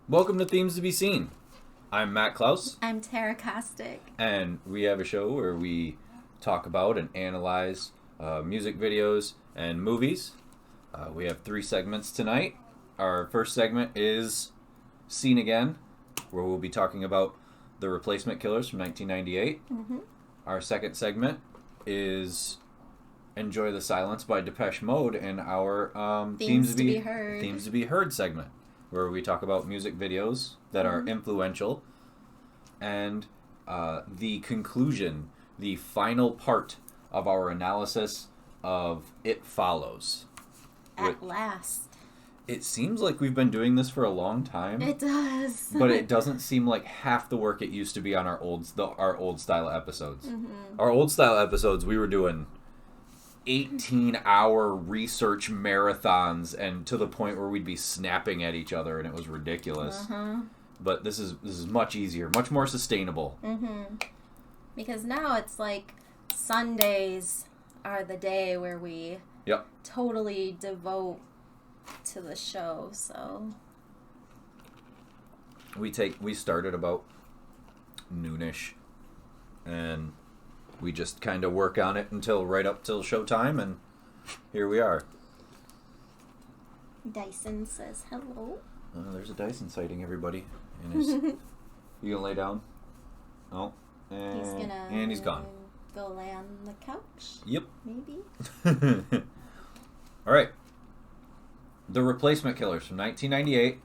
Welcome to Themes to Be Seen. I'm Matt Klaus. I'm Tara Kostic. And we have a show where we talk about and analyze music videos and movies. We have 3 segments tonight. Our first segment is Seen Again, where we'll be talking about The Replacement Killers from 1998. Mm-hmm. Our second segment is Enjoy the Silence by Depeche Mode, and our Themes to be Heard. Themes to Be Heard segment, where we talk about music videos that are influential. And the conclusion, the final part of our analysis of It Follows. At last. It seems like we've been doing this for a long time. It does. But it doesn't seem like half the work it used to be on our old style episodes. Mm-hmm. Our old style episodes, we were doing 18-hour research marathons, and to the point where we'd be snapping at each other, and it was ridiculous. Uh-huh. But this is much easier, much more sustainable. Mm-hmm. Because now it's like Sundays are the day where we totally devote to the show. So we started about noonish, and we just kind of work on it until right up till showtime, and here we are. Dyson says hello. There's a Dyson sighting, everybody. And you gonna lay down? Oh, and he's gone. Go lay on the couch. Yep. Maybe. All right. The Replacement Killers from 1998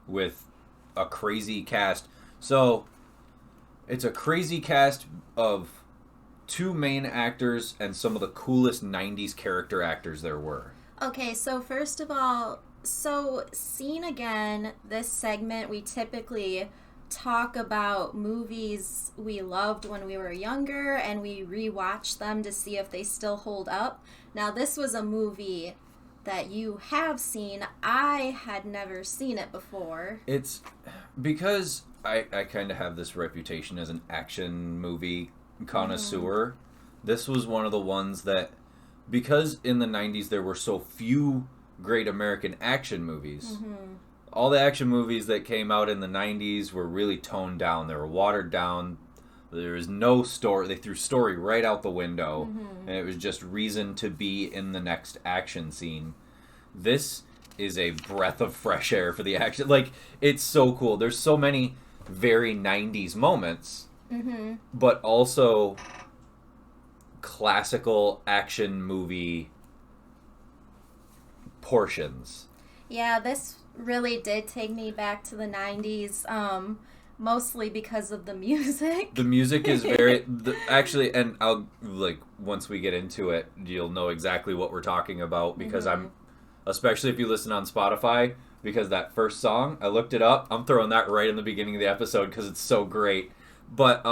with a crazy cast. So it's a crazy cast of 2 main actors and some of the coolest 90s character actors there were. Okay, so first of all, Seen Again, this segment, we typically talk about movies we loved when we were younger, and we rewatch them to see if they still hold up. Now, this was a movie that you have seen. I had never seen it before. It's because I kind of have this reputation as an action movie connoisseur. This was one of the ones that, because in the 90s there were so few great American action movies, all the action movies that came out in the 90s were really toned down. They were watered down. There was no story. They threw story right out the window, and it was just reason to be in the next action scene. This is a breath of fresh air for the action. Like, it's so cool. There's so many very 90s moments, but also classical action movie portions. Yeah, this really did take me back to the 90s, mostly because of the music. The music is very... actually, and I'll, once we get into it, you'll know exactly what we're talking about, because I'm... Especially if you listen on Spotify, because that first song, I looked it up, I'm throwing that right in the beginning of the episode, because it's so great. But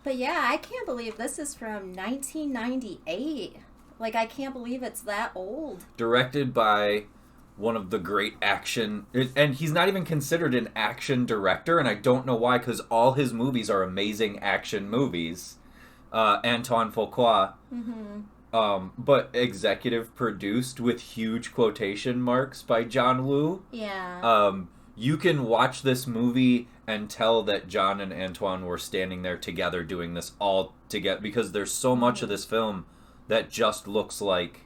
yeah, I can't believe this is from 1998. Like, I can't believe it's that old. Directed by one of the great action... And he's not even considered an action director, and I don't know why, because all his movies are amazing action movies. Anton Corbin. But executive produced with huge quotation marks by John Woo. Yeah. You can watch this movie and tell that John and Antoine were standing there together doing this all together, because there's so much of this film that just looks like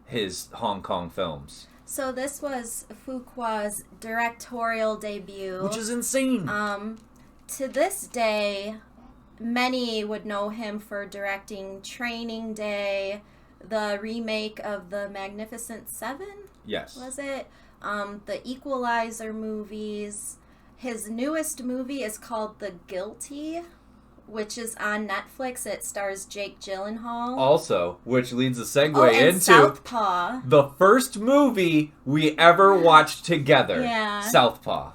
his Hong Kong films. So this was Fuqua's directorial debut. Which is insane. To this day, many would know him for directing Training Day, the remake of The Magnificent Seven. Yes. Was it? The Equalizer movies. His newest movie is called The Guilty, which is on Netflix. It stars Jake Gyllenhaal. Also, which leads a segue into Southpaw. The first movie we ever watched together. Yeah. Southpaw.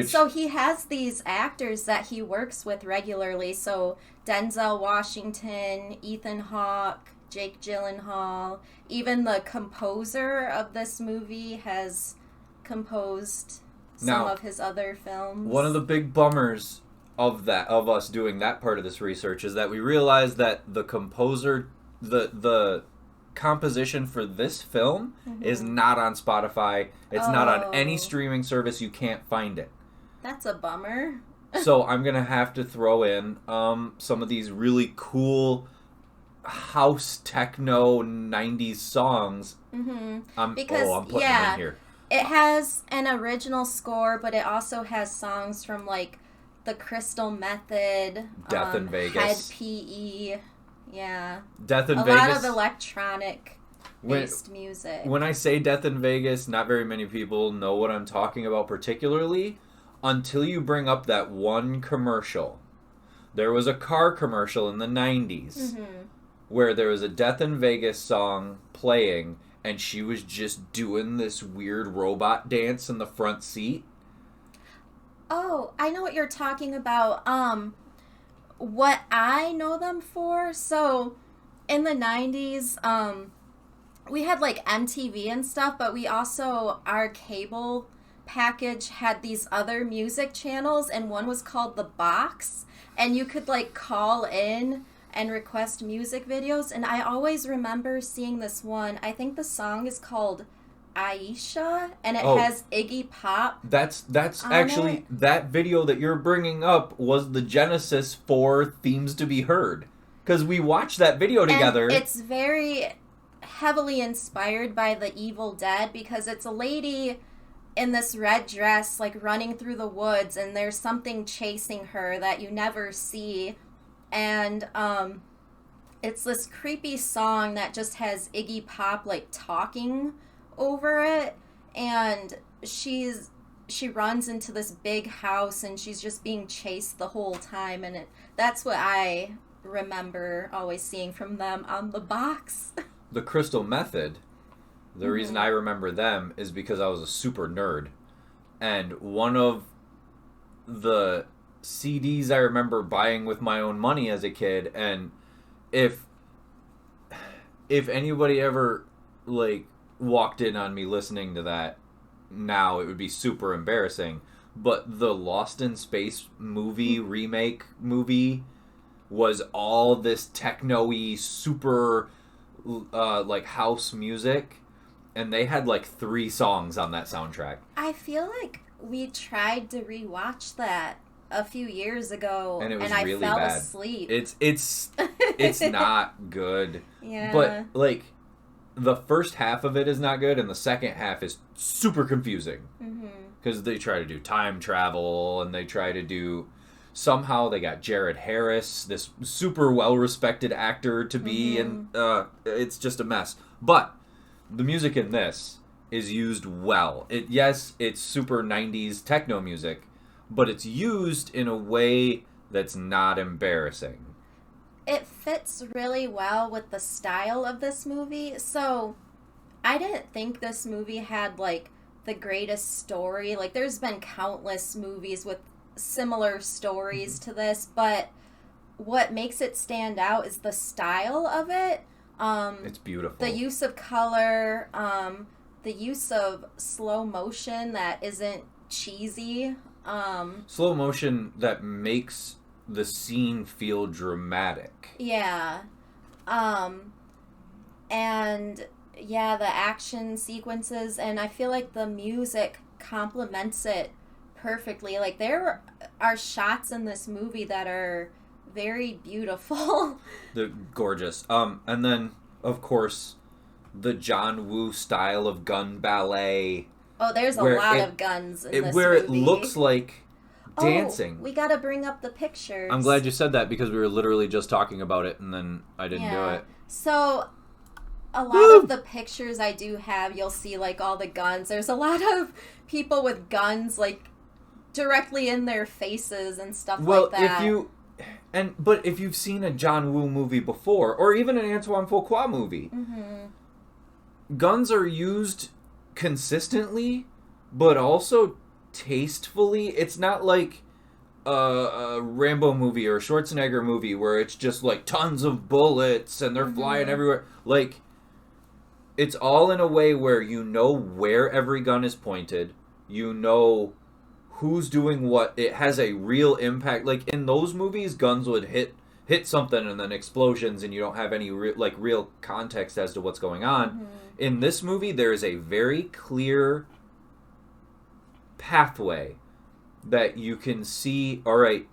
So he has these actors that he works with regularly. So Denzel Washington, Ethan Hawke, Jake Gyllenhaal. Even the composer of this movie has composed some of his other films. One of the big bummers of us doing that part of this research is that we realized that the composer, the composition for this film is not on Spotify. It's not on any streaming service. You can't find it. That's a bummer. So I'm going to have to throw in some of these really cool house techno 90s songs. Because, I'm putting them in here. It has an original score, but it also has songs from, like, The Crystal Method, Death in Vegas, Head PE, yeah. Death in Vegas. A lot of electronic-based music. When I say Death in Vegas, not very many people know what I'm talking about particularly until you bring up that one commercial. There was a car commercial in the 90s where there was a Death in Vegas song playing, and she was just doing this weird robot dance in the front seat. Oh, I know what you're talking about. What I know them for, so in the 90s, we had like MTV and stuff, but we also, our cable package had these other music channels, and one was called The Box, and you could like call in and request music videos, and I always remember seeing this one. I think the song is called Aisha, and it has Iggy Pop. That's actually that video that you're bringing up was the genesis for Themes to Be Heard, because we watched that video together. And it's very heavily inspired by The Evil Dead, because it's a lady in this red dress like running through the woods, and there's something chasing her that you never see, and it's this creepy song that just has Iggy Pop like talking over it, and she runs into this big house, and she's just being chased the whole time, and that's what I remember always seeing from them on The Box. The Crystal Method, the reason I remember them is because I was a super nerd, and one of the CDs I remember buying with my own money as a kid, and if anybody ever like walked in on me listening to that now, it would be super embarrassing, but the Lost in Space remake movie was all this techno-y super like house music, and they had like 3 songs on that soundtrack. I feel like we tried to rewatch that a few years ago, and it was I really fell bad. asleep. It's not good. Yeah. But like the first half of it is not good, and the second half is super confusing. Because they try to do time travel, and they try to do somehow they got Jared Harris, this super well-respected actor, to be, and it's just a mess. But the music in this is used well. It's super 90s techno music, but it's used in a way that's not embarrassing. It fits really well with the style of this movie. So I didn't think this movie had like the greatest story. Like, there's been countless movies with similar stories to this, but what makes it stand out is the style of it. It's beautiful. The use of color, the use of slow motion that isn't cheesy. Slow motion that makes the scene feel dramatic. Yeah. And yeah, the action sequences, and I feel like the music complements it perfectly. Like, there are shots in this movie that are very beautiful. They're gorgeous. And then, of course, the John Woo style of gun ballet. Oh, there's a lot of guns in this where movie. It looks like dancing. Oh, we gotta bring up the pictures. I'm glad you said that, because we were literally just talking about it, and then I didn't do it. So, a lot of the pictures I do have, you'll see, like, all the guns. There's a lot of people with guns, like, directly in their faces and stuff like that. But if you've seen a John Woo movie before, or even an Antoine Fuqua movie, guns are used consistently, but also tastefully. It's not like a Rambo movie or a Schwarzenegger movie where it's just like tons of bullets and they're flying everywhere. Like, it's all in a way where you know where every gun is pointed, you know who's doing what. It has a real impact. Like, in those movies, guns would hit hit something and then explosions and you don't have any real context as to what's going on. Mm-hmm. In this movie, there is a very clear pathway that you can see, all right,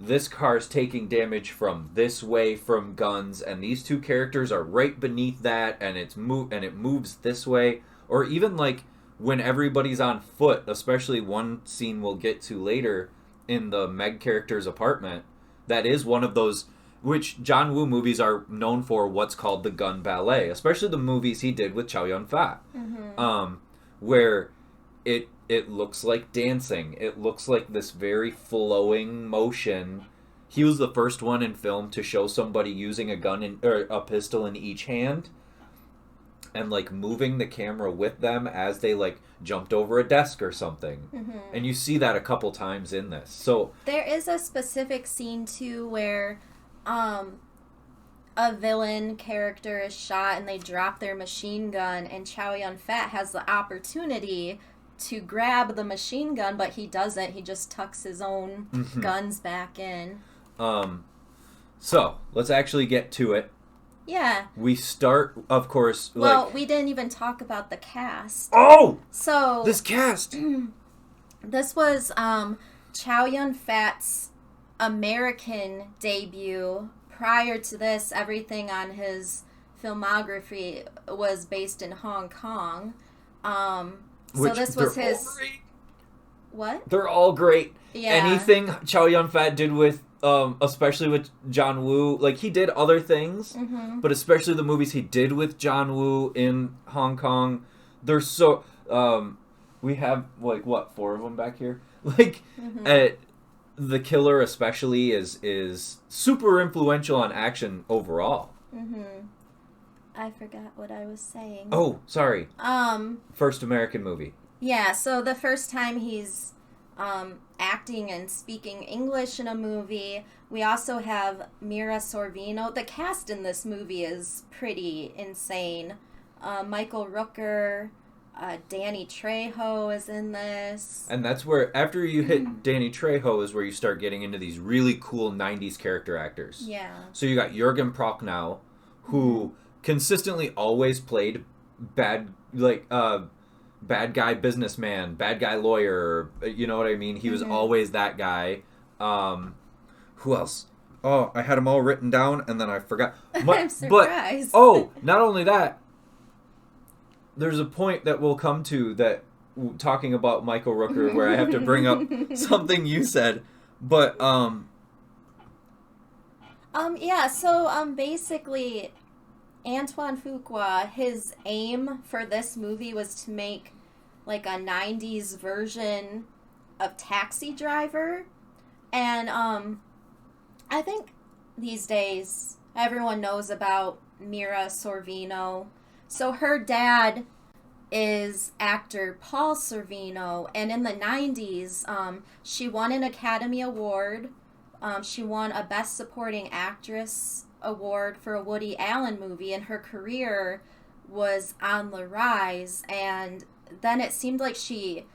this car's taking damage from this way from guns, and these two characters are right beneath that, and it moves this way. Or even like when everybody's on foot, especially one scene we'll get to later in the Meg character's apartment, that is one of those which John Woo movies are known for, what's called the gun ballet, especially the movies he did with Chow Yun-fat, where it looks like dancing. It looks like this very flowing motion. He was the first one in film to show somebody using a gun or a pistol in each hand and like moving the camera with them as they like jumped over a desk or something. Mm-hmm. And you see that a couple times in this. So there is a specific scene too where a villain character is shot and they drop their machine gun, and Chow Yun-fat has the opportunity to grab the machine gun, but he doesn't. He just tucks his own guns back in. So, let's actually get to it. Yeah. We start, of course... Well, we didn't even talk about the cast. Oh! So... This cast! This was Chow Yun-fat's American debut. Prior to this, everything on his filmography was based in Hong Kong. So this was his... What? They're all great. Yeah. Anything Chow Yun-fat did with, especially with John Woo, like he did other things, but especially the movies he did with John Woo in Hong Kong, they're so... we have, like, what, 4 of them back here? Like, The Killer especially is super influential on action overall. I forgot what I was saying. Oh, sorry. First American movie. Yeah, so the first time he's acting and speaking English in a movie. We also have Mira Sorvino. The cast in this movie is pretty insane. Michael Rooker, Danny Trejo is in this. And that's where, after you hit Danny Trejo, is where you start getting into these really cool 90s character actors. Yeah. So you got Jürgen Prochnow, who consistently always played bad guy businessman, bad guy lawyer, you know what I mean? He was always that guy. Who else? Oh, I had them all written down, and then I forgot. I'm surprised. Not only that, there's a point that we'll come to that, talking about Michael Rooker, where I have to bring up something you said. But, basically, Antoine Fuqua, his aim for this movie was to make, like, a 90s version of Taxi Driver. And, I think these days everyone knows about Mira Sorvino. So her dad is actor Paul Sorvino, and in the 90s, she won an Academy Award. She won a Best Supporting Actress award for a Woody Allen movie, and her career was on the rise. And then it seemed like she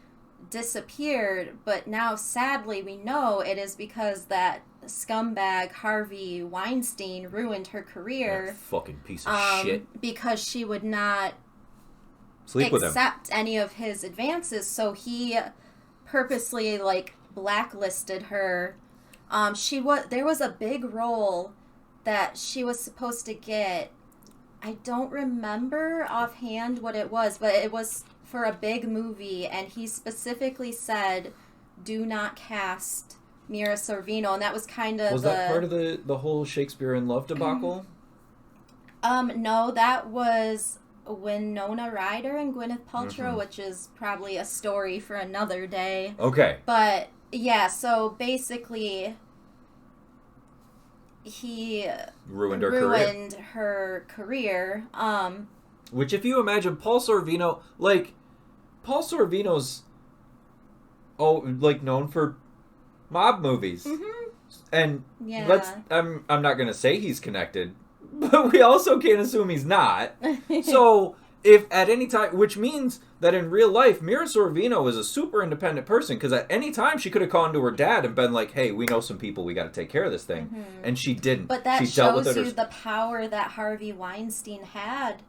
disappeared, but now sadly we know it is because that scumbag Harvey Weinstein ruined her career. That fucking piece of shit. Because she would not accept any of his advances, so he purposely blacklisted her. There was a big role that she was supposed to get. I don't remember offhand what it was, but it was for a big movie, and he specifically said, do not cast Mira Sorvino, and that was kind of that part of the whole Shakespeare in Love debacle? No, that was Winona Ryder and Gwyneth Paltrow, which is probably a story for another day. Okay. But, yeah, so basically, he ruined her career. Which, if you imagine Paul Sorvino's, known for mob movies. And I'm not going to say he's connected, but we also can't assume he's not. So, if at any time, which means that in real life, Mira Sorvino is a super independent person, because at any time she could have gone to her dad and been like, hey, we know some people, we got to take care of this thing. Mm-hmm. And she didn't. But that shows you the power that Harvey Weinstein had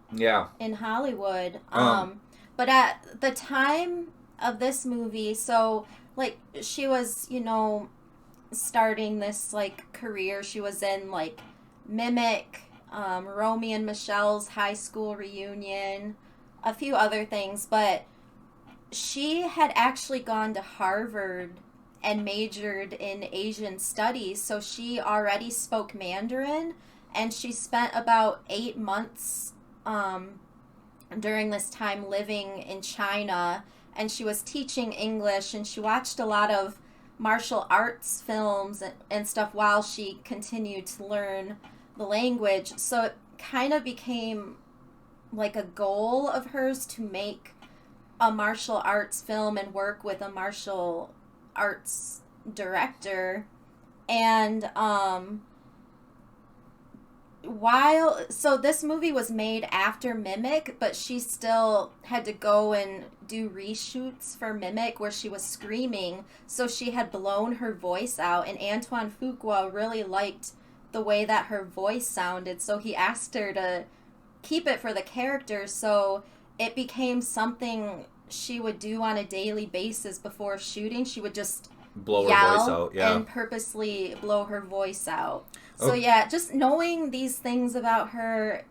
in Hollywood. But at the time of this movie, so, like, she was, you know, starting this, like, career. She was in, like, Mimic, Romy and Michelle's high school reunion, a few other things, but she had actually gone to Harvard and majored in Asian studies, so she already spoke Mandarin, and she spent about 8 months during this time living in China, and she was teaching English, and she watched a lot of martial arts films and stuff while she continued to learn the language. So it kind of became like a goal of hers to make a martial arts film and work with a martial arts director. And so this movie was made after Mimic, but she still had to go and do reshoots for Mimic where she was screaming, so she had blown her voice out, and Antoine Fuqua really liked the way that her voice sounded, so he asked her to keep it for the character, so it became something she would do on a daily basis before shooting. She would just blow her voice out, and purposely blow her voice out. So yeah, just knowing these things about her,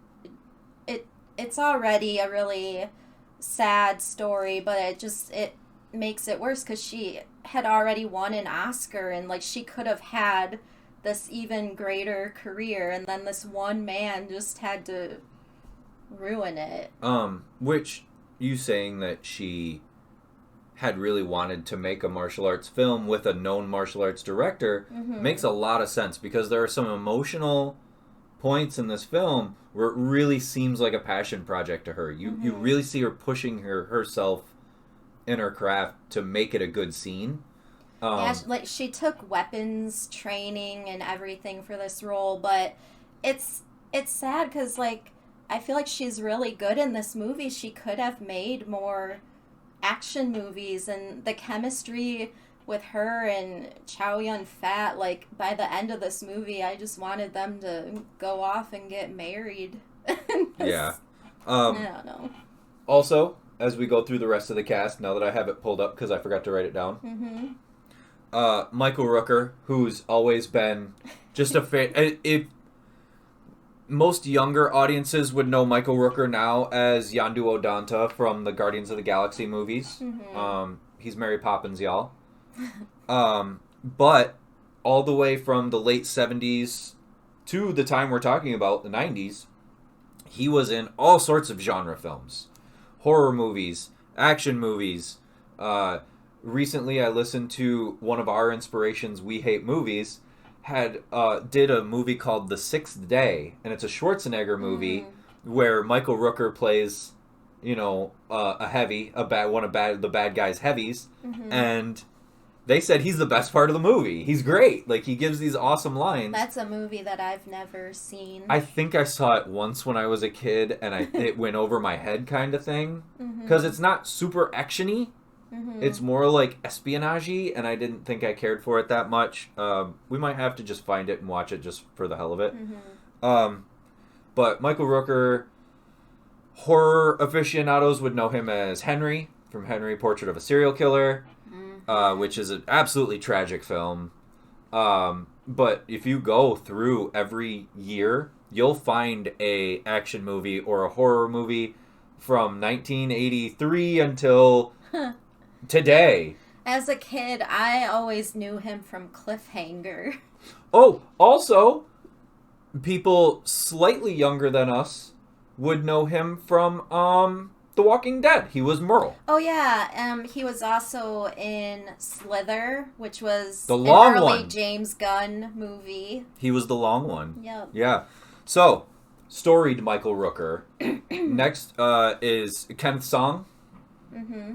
it's already a really sad story, but it makes it worse because she had already won an Oscar, and like she could have had this even greater career, and then this one man just had to ruin it. Which you saying that she had really wanted to make a martial arts film with a known martial arts director makes a lot of sense, because there are some emotional points in this film where it really seems like a passion project to her. You really see her pushing herself in her craft to make it a good scene. Yeah, like she took weapons training and everything for this role, but it's sad because like I feel like she's really good in this movie. She could have made more action movies, and the chemistry with her and Chow Yun-fat, like by the end of this movie I just wanted them to go off and get married. Yeah. I don't know. Also, as we go through the rest of the cast, now that I have it pulled up because I forgot to write it down, Michael Rooker, who's always been just a fan. If most younger audiences would know Michael Rooker now as Yondu Odanta from the Guardians of the Galaxy movies. He's Mary Poppins, y'all. But all the way from the late 70s to the time we're talking about, the 90s, he was in all sorts of genre films. Horror movies, action movies. Recently I listened to one of our inspirations, We Hate Movies, did a movie called The Sixth Day, and it's a Schwarzenegger movie where Michael Rooker plays, you know, a heavy, the bad guy's heavies, and they said he's the best part of the movie. He's great. Like, he gives these awesome lines. That's a movie that I've never seen. I think I saw it once when I was a kid, and it went over my head kind of thing, because it's not super action-y. It's more like espionage-y, and I didn't think I cared for it that much. We might have to just find it and watch it just for the hell of it. But Michael Rooker, horror aficionados would know him as Henry from Henry, Portrait of a Serial Killer, which is an absolutely tragic film. But if you go through every year, you'll find a action movie or a horror movie from 1983 until today. As a kid, I always knew him from Cliffhanger. Oh, also, people slightly younger than us would know him from The Walking Dead. He was Merle. Oh yeah, he was also in Slither, which was the long an early one. James Gunn movie. He was the long one. Yep. Yeah. So, storied Michael Rooker. Next is Kenneth Song.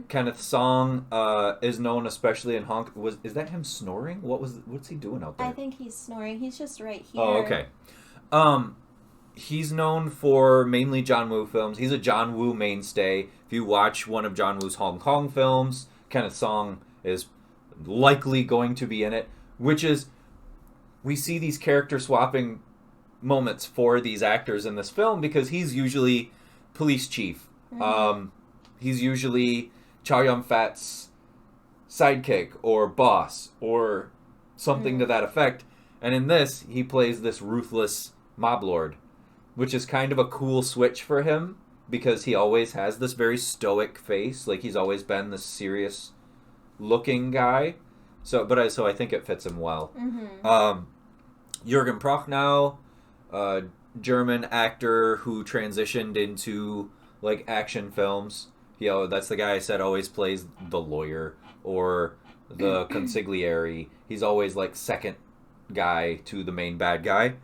Kenneth Song is known especially in Honk. Is that him snoring? What's he doing out there? I think he's snoring. He's just right here. Oh, okay. he's known for mainly John Woo films. He's a John Woo mainstay. If you watch one of John Woo's Hong Kong films, Kenneth Song is likely going to be in it, which is, we see these character swapping moments for these actors in this film because he's usually police chief. Mm-hmm. He's usually Chow Yun-fat's sidekick or boss or something to that effect. And in this, he plays this ruthless mob lord, which is kind of a cool switch for him because he always has this very stoic face. Like, he's always been this serious looking guy. So I think it fits him well. Mm-hmm. Jürgen Prochnow, German actor who transitioned into like action films. That's the guy I said always plays the lawyer or the consigliere. He's always like second guy to the main bad guy.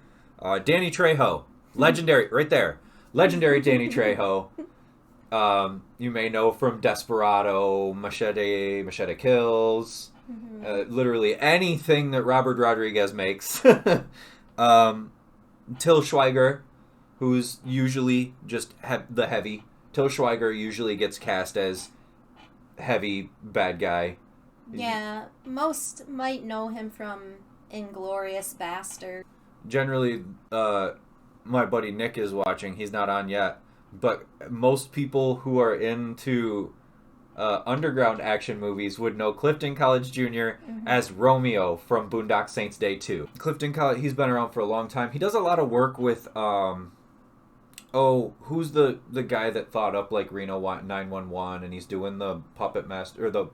Danny Trejo, legendary, right there. Legendary Danny Trejo. You may know from Desperado, Machete Kills, literally anything that Robert Rodriguez makes. Till Schweiger, who's usually just the heavy. Till Schweiger usually gets cast as heavy bad guy. Yeah, most might know him from Inglourious Bastard. Generally, my buddy Nick is watching. He's not on yet. But most people who are into underground action movies would know Clifton College Jr. as Romeo from Boondock Saints Day 2. Clifton College, he's been around for a long time. He does a lot of work with, who's the guy that thought up like Reno 911 and he's doing the Puppet Master, or the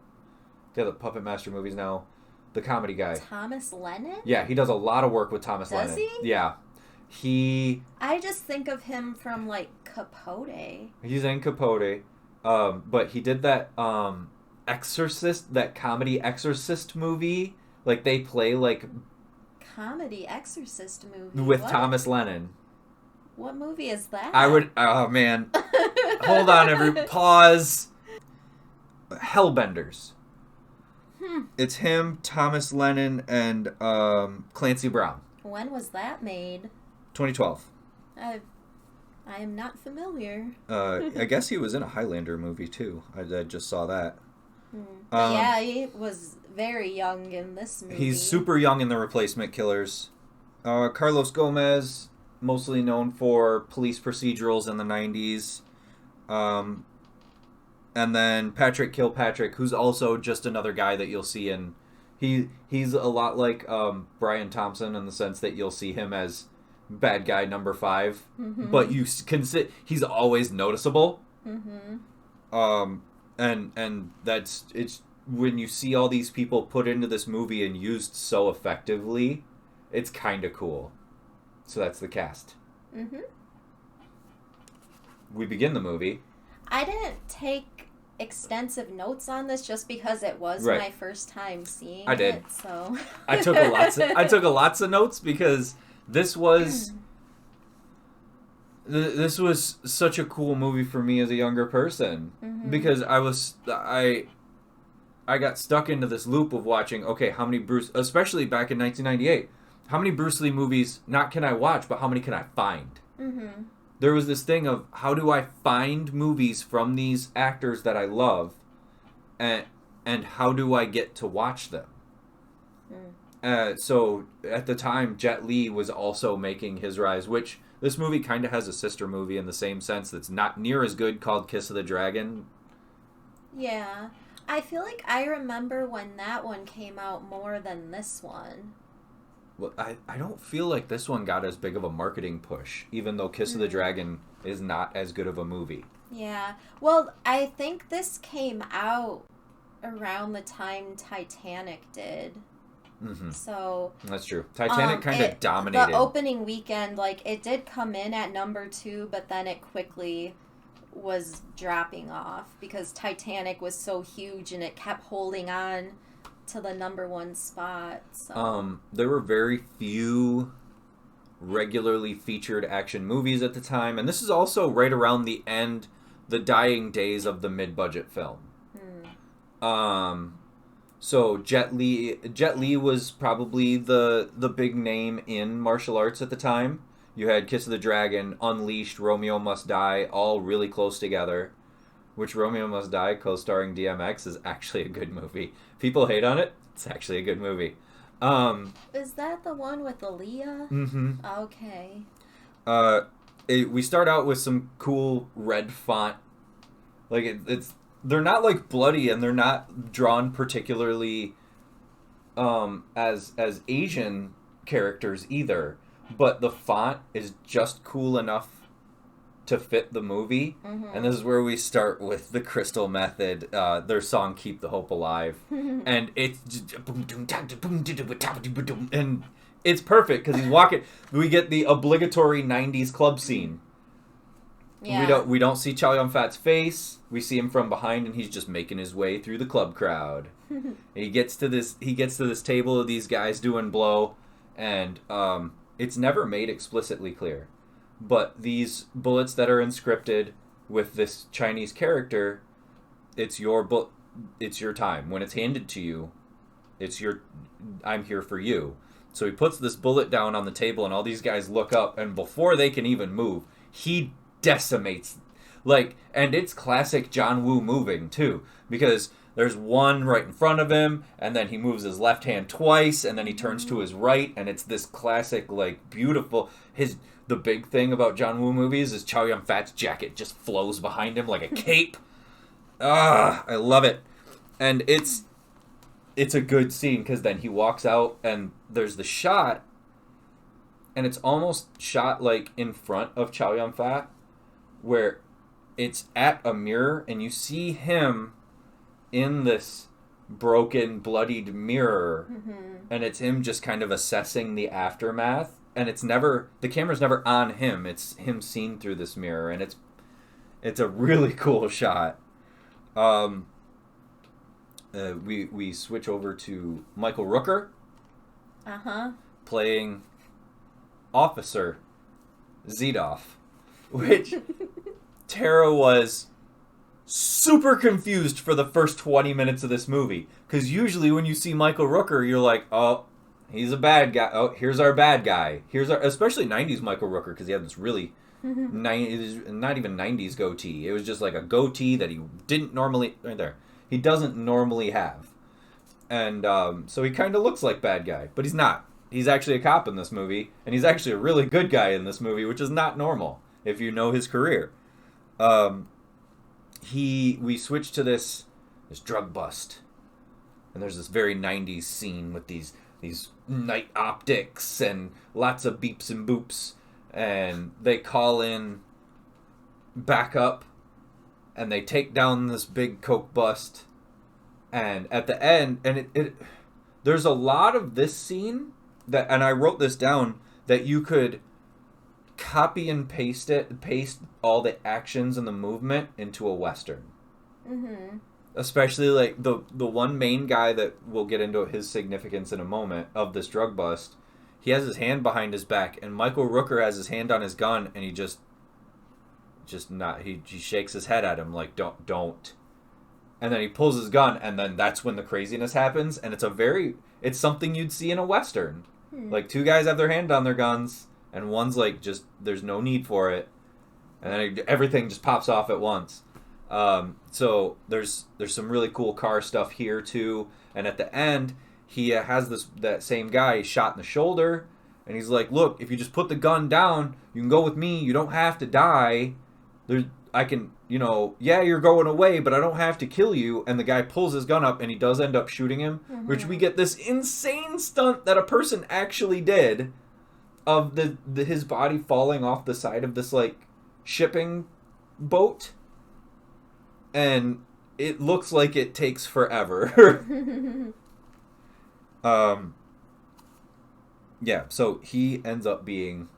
Puppet Master movies now. The comedy guy. Thomas Lennon? Yeah, he does a lot of work with Thomas Lennon. Does he? Yeah. I just think of him from, like, Capote. He's in Capote. But he did that Exorcist, that comedy Exorcist movie. Like, they play, like... Comedy Exorcist movie? With what? Thomas Lennon. What movie is that? Oh, man. Hold on, pause. Hellbenders. It's him, Thomas Lennon, and Clancy Brown. When was that made? 2012. I am not familiar. I guess he was in a Highlander movie, too. I just saw that. Yeah, he was very young in this movie. He's super young in The Replacement Killers. Carlos Gomez, mostly known for police procedurals in the 90s. And then Patrick Kilpatrick, who's also just another guy that you'll see in... He's a lot like Brian Thompson in the sense that you'll see him as bad guy number 5, but you can sit. He's always noticeable. And it's when you see all these people put into this movie and used so effectively, it's kind of cool. So that's the cast. We begin the movie. I didn't take extensive notes on this just because it was my first time seeing it. So I took lots of notes because this was such a cool movie for me as a younger person because I got stuck into this loop of watching how many especially back in 1998, how many Bruce Lee movies not can I watch but how many can I find? There was this thing of how do I find movies from these actors that I love and how do I get to watch them? So at the time, Jet Li was also making his rise, which this movie kind of has a sister movie in the same sense that's not near as good called Kiss of the Dragon. Yeah. I feel like I remember when that one came out more than this one. Well, I don't feel like this one got as big of a marketing push, even though Kiss of the Dragon is not as good of a movie. Yeah. Well, I think this came out around the time Titanic did. So... That's true. Titanic kind of dominated. The opening weekend, like, it did come in at number 2, but then it quickly was dropping off because Titanic was so huge and it kept holding on to the number 1 spot. So. There were very few regularly featured action movies at the time, and this is also right around the dying days of the mid-budget film. So Jet Li was probably the big name in martial arts at the time. You had Kiss of the Dragon, Unleashed, Romeo Must Die, all really close together. Which Romeo Must Die, co-starring DMX, is actually a good movie. People hate on it. It's actually a good movie. Is that the one with Aaliyah? Mm-hmm. Okay. We start out with some cool red font. Like they're not like bloody, and they're not drawn particularly as Asian characters either. But the font is just cool enough to fit the movie. Mm-hmm. And this is where we start with the Crystal Method, their song "Keep the Hope Alive," and it's and it's perfect because he's walking. We get the obligatory '90s club scene. Yeah. We don't see Chow Yun-fat's face. We see him from behind, and he's just making his way through the club crowd. And he gets to this table of these guys doing blow, and it's never made explicitly clear, but these bullets that are inscripted with this Chinese character, it's your time. When it's handed to you, I'm here for you. So he puts this bullet down on the table, and all these guys look up, and before they can even move, he decimates, and it's classic John Woo moving too, because there's one right in front of him, and then he moves his left hand twice, and then he turns to his right, and it's this classic, beautiful. The big thing about John Woo movies is Chow Yun-fat's jacket just flows behind him like a cape. I love it, and it's a good scene because then he walks out, and there's the shot, and it's almost shot in front of Chow Yun-fat, where it's at a mirror, and you see him in this broken, bloodied mirror, and it's him just kind of assessing the aftermath, and the camera's never on him, it's him seen through this mirror, and it's a really cool shot. We switch over to Michael Rooker, playing Officer Zedov, which Tara was super confused for the first 20 minutes of this movie. Because usually when you see Michael Rooker, you're like, oh, he's a bad guy. Oh, here's our bad guy. Especially 90s Michael Rooker, because he had this really, not even 90s goatee. It was just like a goatee that he didn't normally, right there, he doesn't normally have. And so he kind of looks like bad guy, but he's not. He's actually a cop in this movie, and he's actually a really good guy in this movie, which is not normal if you know his career. We switch to this drug bust, and there's this very 90s scene with these night optics and lots of beeps and boops, and they call in backup, and they take down this big coke bust, and at the end, and there's a lot of this scene that, and I wrote this down, that you could copy and paste all the actions and the movement into a Western. Especially the one main guy that we'll get into his significance in a moment of this drug bust. He has his hand behind his back, and Michael Rooker has his hand on his gun, and he he shakes his head at him like don't, and then he pulls his gun, and then that's when the craziness happens, and it's something you'd see in a Western. Two guys have their hand on their guns, and one's there's no need for it, and then everything just pops off at once. So there's some really cool car stuff here too, and at the end he has that same guy shot in the shoulder, and he's like, look, if you just put the gun down, you can go with me, you don't have to die, I can, you're going away, but I don't have to kill you. And the guy pulls his gun up, and he does end up shooting him, which we get this insane stunt that a person actually did of his body falling off the side of this shipping boat, and it looks like it takes forever. So he ends up being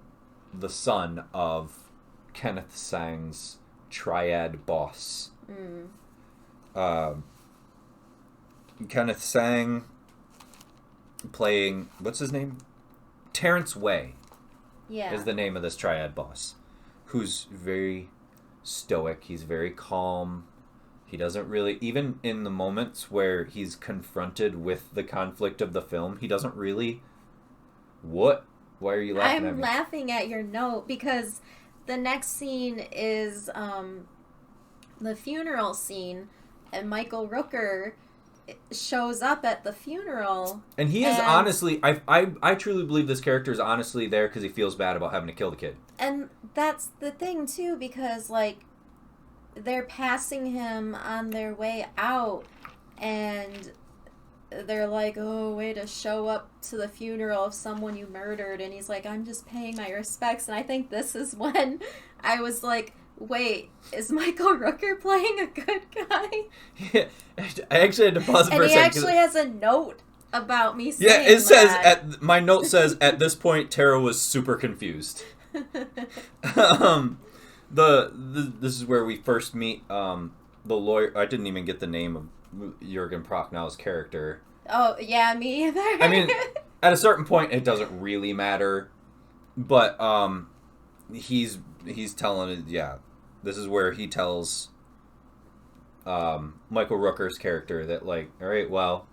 the son of Kenneth Tsang's triad boss. Kenneth Tsang playing, what's his name? Terrence Way. Yeah. Is the name of this triad boss, who's very stoic. He's very calm. He doesn't really, even in the moments where he's confronted with the conflict of the film, he doesn't really, Why are you laughing at I'm me? laughing at your note because the next scene is the funeral scene, and Michael Rooker shows up at the funeral. And he is honestly, I truly believe this character is honestly there because he feels bad about having to kill the kid. And that's the thing, too, because, like, they're passing him on their way out, and they're like, oh, way to show up to the funeral of someone you murdered. And he's like, I'm just paying my respects. And I think this is when I was like, wait, is Michael Rooker playing a good guy? Yeah, I actually had to pause it for a second. And he actually has a note about me saying yeah, it says, that. my note says, at this point, Tara was super confused. This is where we first meet the lawyer. I didn't even get the name of Jürgen Prochnow's character. Oh, yeah, me either. I mean, at a certain point, it doesn't really matter. But he's telling it, yeah. This is where he tells Michael Rooker's character that, like, all right, well,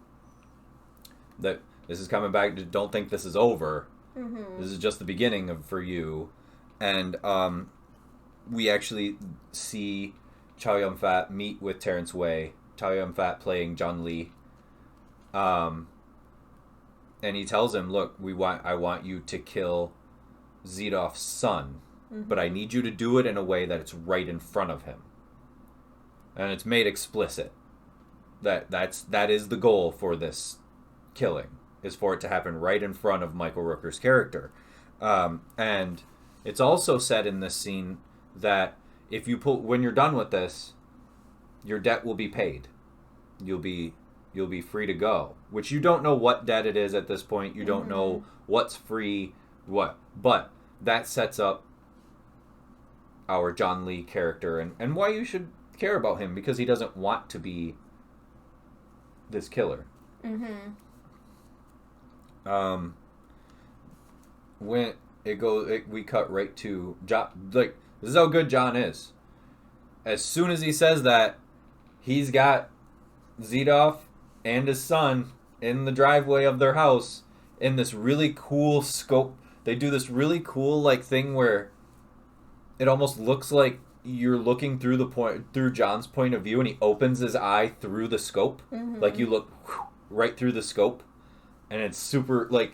that this is coming back. Don't think this is over. Mm-hmm. This is just the beginning for you. And we actually see Chow Yun-fat meet with Terrence Way. Chow Yun-fat playing John Lee. And he tells him, look, I want you to kill Zidov's son. Mm-hmm. But I need you to do it in a way that it's right in front of him. And it's made explicit. That is the goal for this killing, is for it to happen right in front of Michael Rooker's character. And it's also said in this scene that when you're done with this, your debt will be paid. You'll be free to go. Which you don't know what debt it is at this point. You don't know what's free, what. But that sets up our John Lee character and why you should care about him, because he doesn't want to be this killer. Mm-hmm. When we cut right to John. Like, this is how good John is. As soon as he says that, he's got Zidov and his son in the driveway of their house in this really cool scope. They do this really cool like thing where it almost looks like you're looking through John's point of view, and he opens his eye through the scope. Mm-hmm. Like you look right through the scope, and it's super like.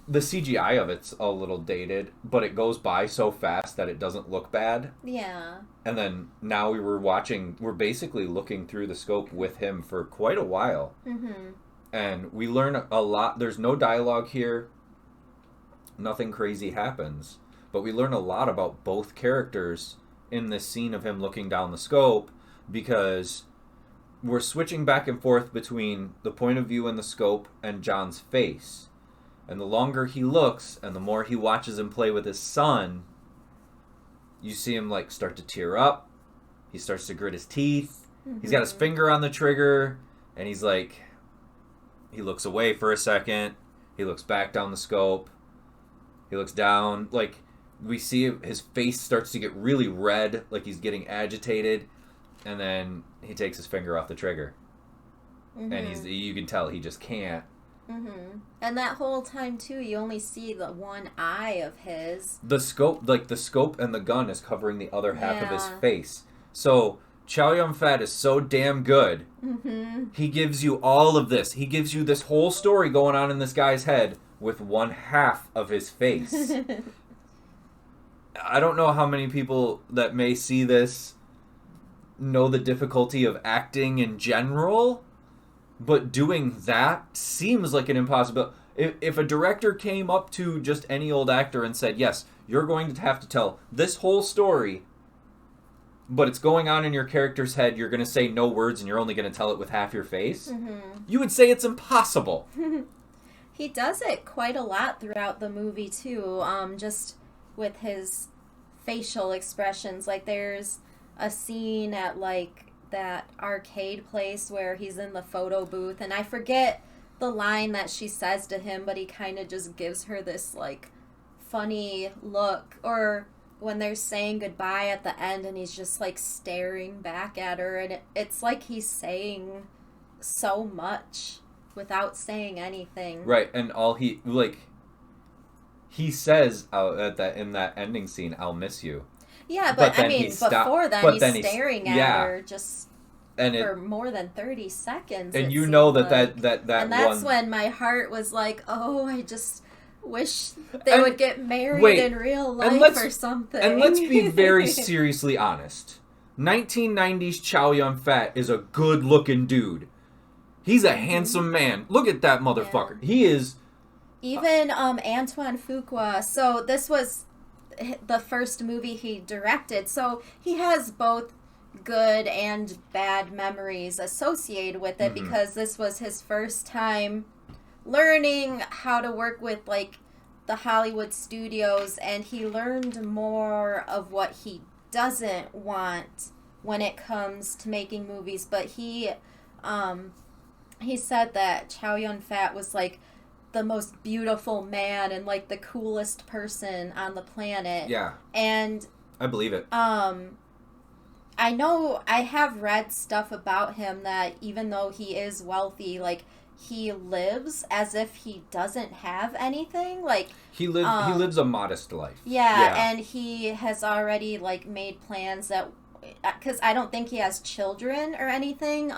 The CGI of it's a little dated, but it goes by so fast that it doesn't look bad. Yeah. And then now we're basically looking through the scope with him for quite a while. Mm-hmm. And we learn a lot. There's no dialogue here. Nothing crazy happens. But we learn a lot about both characters in this scene of him looking down the scope, because we're switching back and forth between the point of view in the scope and John's face. And the longer he looks and the more he watches him play with his son, you see him like start to tear up. He starts to grit his teeth. Mm-hmm. He's got his finger on the trigger, and he's like, he looks away for a second. He looks back down the scope. He looks down. Like, we see his face starts to get really red, like he's getting agitated. And then he takes his finger off the trigger. Mm-hmm. And you can tell he just can't. Mm-hmm. And that whole time, too, you only see the one eye of his. The scope and the gun is covering the other half of his face. So Chow Yun-fat is so damn good. Mm-hmm. He gives you all of this. He gives you this whole story going on in this guy's head with one half of his face. I don't know how many people that may see this know the difficulty of acting in general. But doing that seems like an impossibility. If a director came up to just any old actor and said, yes, you're going to have to tell this whole story, but it's going on in your character's head, you're going to say no words and you're only going to tell it with half your face, you would say it's impossible. He does it quite a lot throughout the movie, too, just with his facial expressions. Like, there's a scene at, like, that arcade place where he's in the photo booth, and I forget the line that she says to him, but he kind of just gives her this like funny look. Or when they're saying goodbye at the end and he's just like staring back at her, and it's like he's saying so much without saying anything. Right, and all he like he says in that ending scene, "I'll miss you." Yeah, but I mean, before then, he's staring at her just for more than 30 seconds. And you know that and that's when my heart was like, oh, I just wish they would get married in real life or something. And let's be very seriously honest. 1990s Chow Yun-fat is a good-looking dude. He's a handsome man. Look at that motherfucker. Yeah. He is... Even Antoine Fuqua. So this was the first movie he directed. So he has both good and bad memories associated with it because this was his first time learning how to work with, like, the Hollywood studios, and he learned more of what he doesn't want when it comes to making movies. But he said that Chow Yun-fat was, like, the most beautiful man and, like, the coolest person on the planet. Yeah. And I believe it. I know I have read stuff about him that even though he is wealthy, like, he lives as if he doesn't have anything. Like, he lives a modest life. Yeah, and he has already, like, made plans that, because I don't think he has children or anything.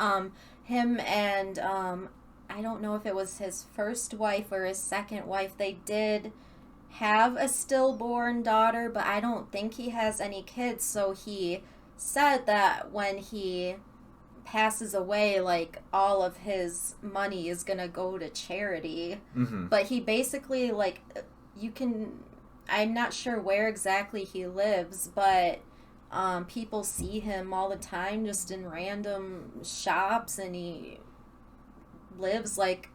Him and I don't know if it was his first wife or his second wife, they did have a stillborn daughter, but I don't think he has any kids. So he said that when he passes away, like, all of his money is gonna go to charity. But he basically, like, I'm not sure where exactly he lives, but people see him all the time just in random shops, and he lives, like,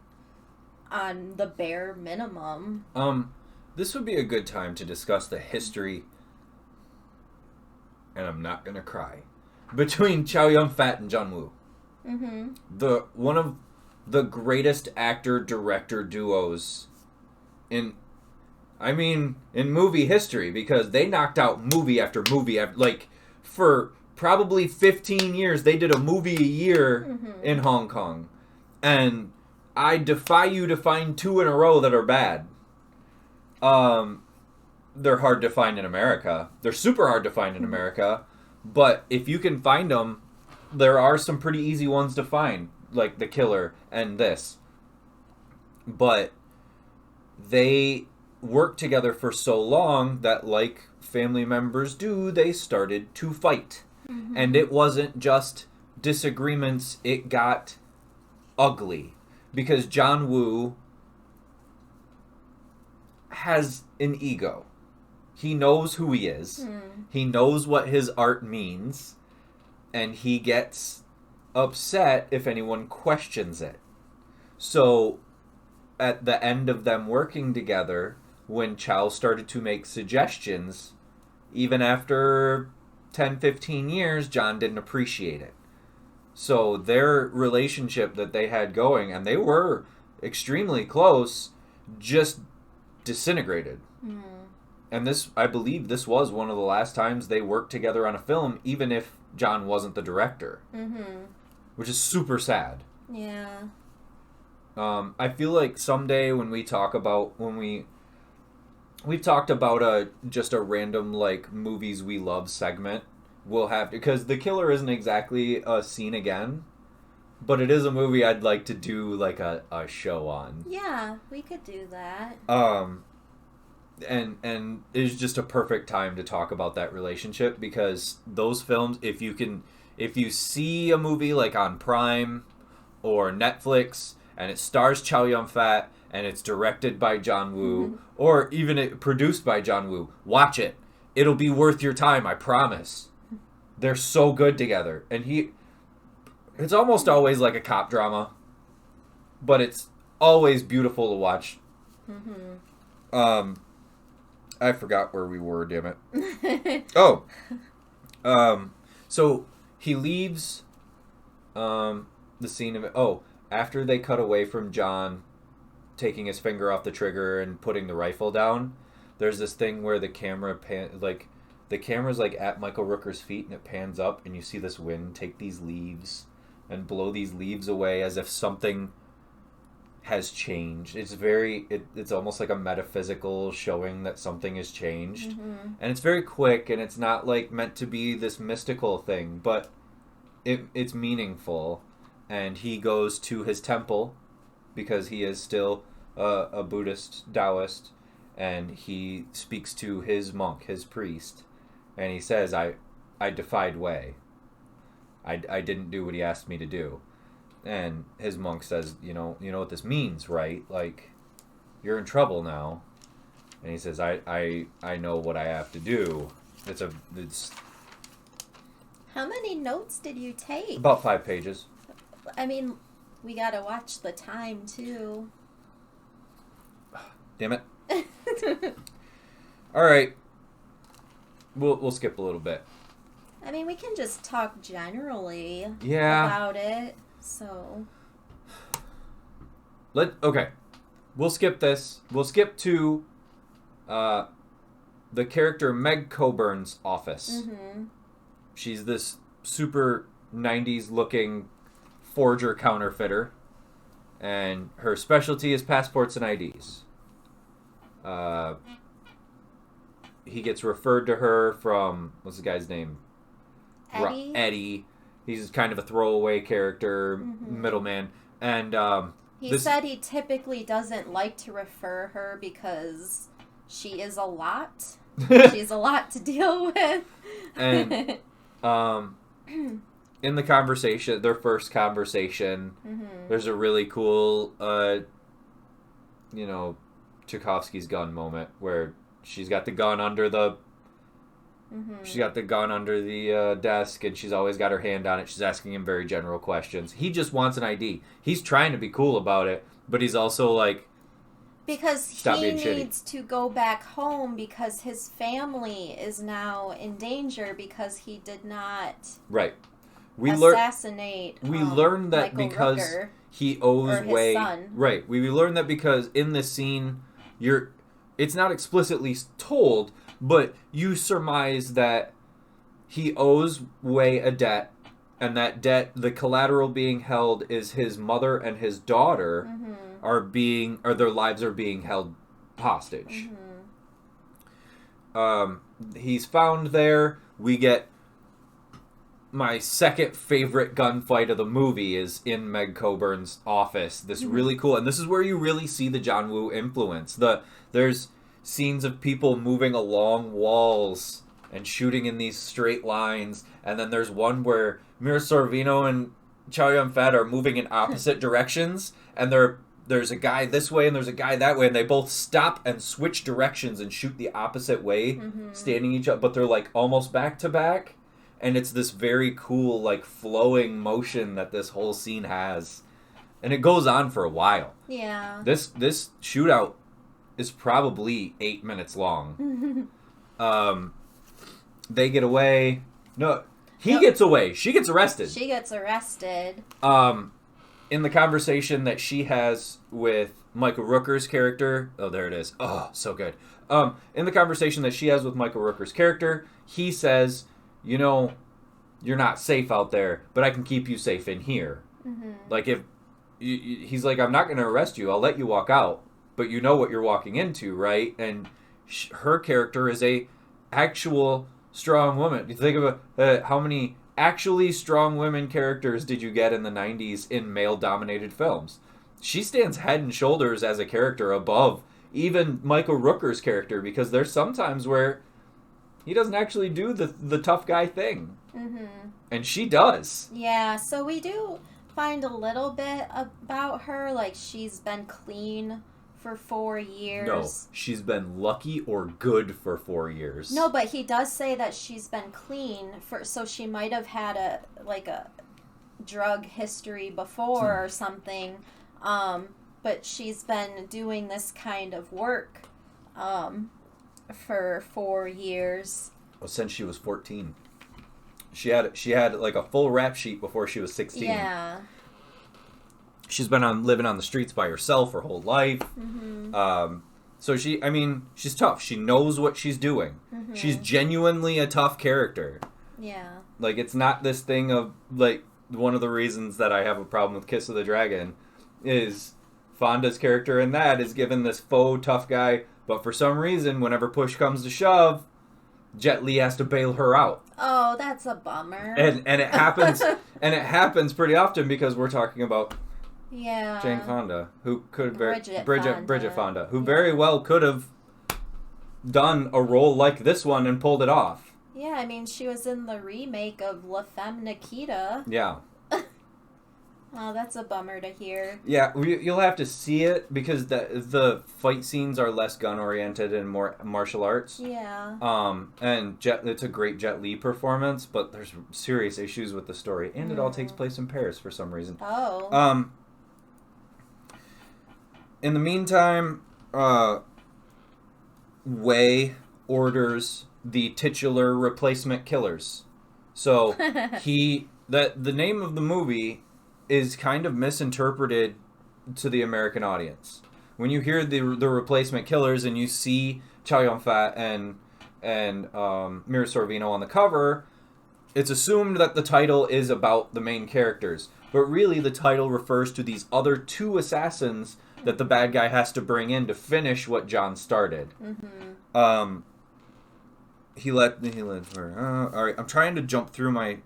on the bare minimum. This would be a good time to discuss the history, and I'm not gonna cry, between Chow Yun-fat and John Woo. One of the greatest actor-director duos in movie history, because they knocked out movie after movie. Like, for probably 15 years, they did a movie a year in Hong Kong. And I defy you to find 2 in a row that are bad. They're hard to find in America. They're super hard to find in America. But if you can find them, there are some pretty easy ones to find, like The Killer and this. But they worked together for so long that, like family members do, they started to fight. And it wasn't just disagreements, it got ugly. Because John Woo has an ego. He knows who he is. He knows what his art means. And he gets upset if anyone questions it. So, at the end of them working together, when Chow started to make suggestions, even after 10, 15 years, John didn't appreciate it. So their relationship that they had going, and they were extremely close, just disintegrated. And I believe this was one of the last times they worked together on a film, even if John wasn't the director. Which is super sad. Yeah. I feel like someday when we talk about, we've talked about just a random, like, movies we love segment, we'll have, because The Killer isn't exactly a scene again, but it is a movie I'd like to do, like, a show on. Yeah, we could do that. And it's just a perfect time to talk about that relationship, because those films, if you see a movie like on Prime or Netflix and it stars Chow Yun-fat and it's directed by John Woo, or even produced by John Woo, watch it. It'll be worth your time, I promise. They're so good together. And it's almost always like a cop drama, but it's always beautiful to watch. I forgot where we were, damn it. So he leaves the scene of it. After they cut away from John taking his finger off the trigger and putting the rifle down, there's this thing where the camera the camera's like at Michael Rooker's feet, and it pans up, and you see this wind take these leaves and blow these leaves away as if something has changed. It's very, it's almost like a metaphysical showing that something has changed. And it's very quick, and it's not like meant to be this mystical thing, but it's meaningful. And he goes to his temple because he is still a Buddhist Taoist, and he speaks to his monk, his priest, and he says, I defied Wei. I didn't do what he asked me to do. And his monk says, you know what this means, right? Like, you're in trouble now. And he says, I know what I have to do. It's How many notes did you take? about 5 pages. I mean, we gotta watch the time, too. Damn it. All right. We'll skip a little bit. I mean, we can just talk generally about it, so... Okay. We'll skip this. We'll skip to the character Meg Coburn's office. She's this super 90s looking forger counterfeiter, and her specialty is passports and IDs. He gets referred to her from, what's the guy's name? Eddie. He's kind of a throwaway character, middleman. And he said he typically doesn't like to refer her because she is a lot. She's a lot to deal with. And in the conversation, their first conversation, there's a really cool, Tchaikovsky's gun moment where she's got the gun under the desk, and she's always got her hand on it. She's asking him very general questions. He just wants an ID. He's trying to be cool about it, but he's also like, because he needs to go back home because his family is now in danger because he did not assassinate. We learned that Michael because Rooker, he owes Wei. Son. Right. We learned that because in this scene, it's not explicitly told, but you surmise that he owes Wei a debt, and that debt, the collateral being held, is his mother and his daughter their lives are being held hostage. He's found there. We get my second favorite gunfight of the movie is in Meg Coburn's office. This really cool, and this is where you really see the John Woo influence. There's scenes of people moving along walls and shooting in these straight lines, and then there's one where Mira Sorvino and Chow Yun-fat are moving in opposite directions, and there's a guy this way and there's a guy that way, and they both stop and switch directions and shoot the opposite way, standing each other, but they're like almost back to back, and it's this very cool like flowing motion that this whole scene has, and it goes on for a while. Yeah. This shootout is probably 8 minutes long. They get away. No, he gets away. She gets arrested. She gets arrested. In the conversation that she has with Michael Rooker's character, oh, there it is. Oh, so good. In the conversation that she has with Michael Rooker's character, he says, you're not safe out there, but I can keep you safe in here. Like he's like, I'm not going to arrest you. I'll let you walk out, but you know what you're walking into, right? And her character is a actual strong woman. You think of how many actually strong women characters did you get in the 90s in male-dominated films? She stands head and shoulders as a character above even Michael Rooker's character, because there's sometimes where he doesn't actually do the tough guy thing. And she does. Yeah, so we do find a little bit about her, like she's been clean for 4 years. No, she's been lucky or good for 4 years. No, but he does say that she's been clean so she might have had a drug history before or something. But she's been doing this kind of work for 4 years. Well, since she was 14. She had like a full rap sheet before she was 16. Yeah. She's been living on the streets by herself her whole life. So she's tough. She knows what she's doing. She's genuinely a tough character. Yeah. Like, it's not this thing of, like, one of the reasons that I have a problem with Kiss of the Dragon is Fonda's character in that is given this faux tough guy, but for some reason, whenever push comes to shove, Jet Li has to bail her out. Oh, that's a bummer. And it happens and it happens pretty often because we're talking about Jane Fonda, who could Bridget Fonda, who very well could have done a role like this one and pulled it off. Yeah, I mean, she was in the remake of La Femme Nikita. Yeah. Oh, that's a bummer to hear. Yeah, you'll have to see it because the fight scenes are less gun-oriented and more martial arts. Yeah. And it's a great Jet Li performance, but there's serious issues with the story. And it all takes place in Paris for some reason. Oh. In the meantime, Wei orders the titular replacement killers. So the name of the movie is kind of misinterpreted to the American audience. When you hear the replacement killers and you see Chow Yun-fat and Mira Sorvino on the cover, it's assumed that the title is about the main characters. But really the title refers to these other two assassins that the bad guy has to bring in to finish what John started. Mm-hmm. He let her. All right, I'm trying to jump through my.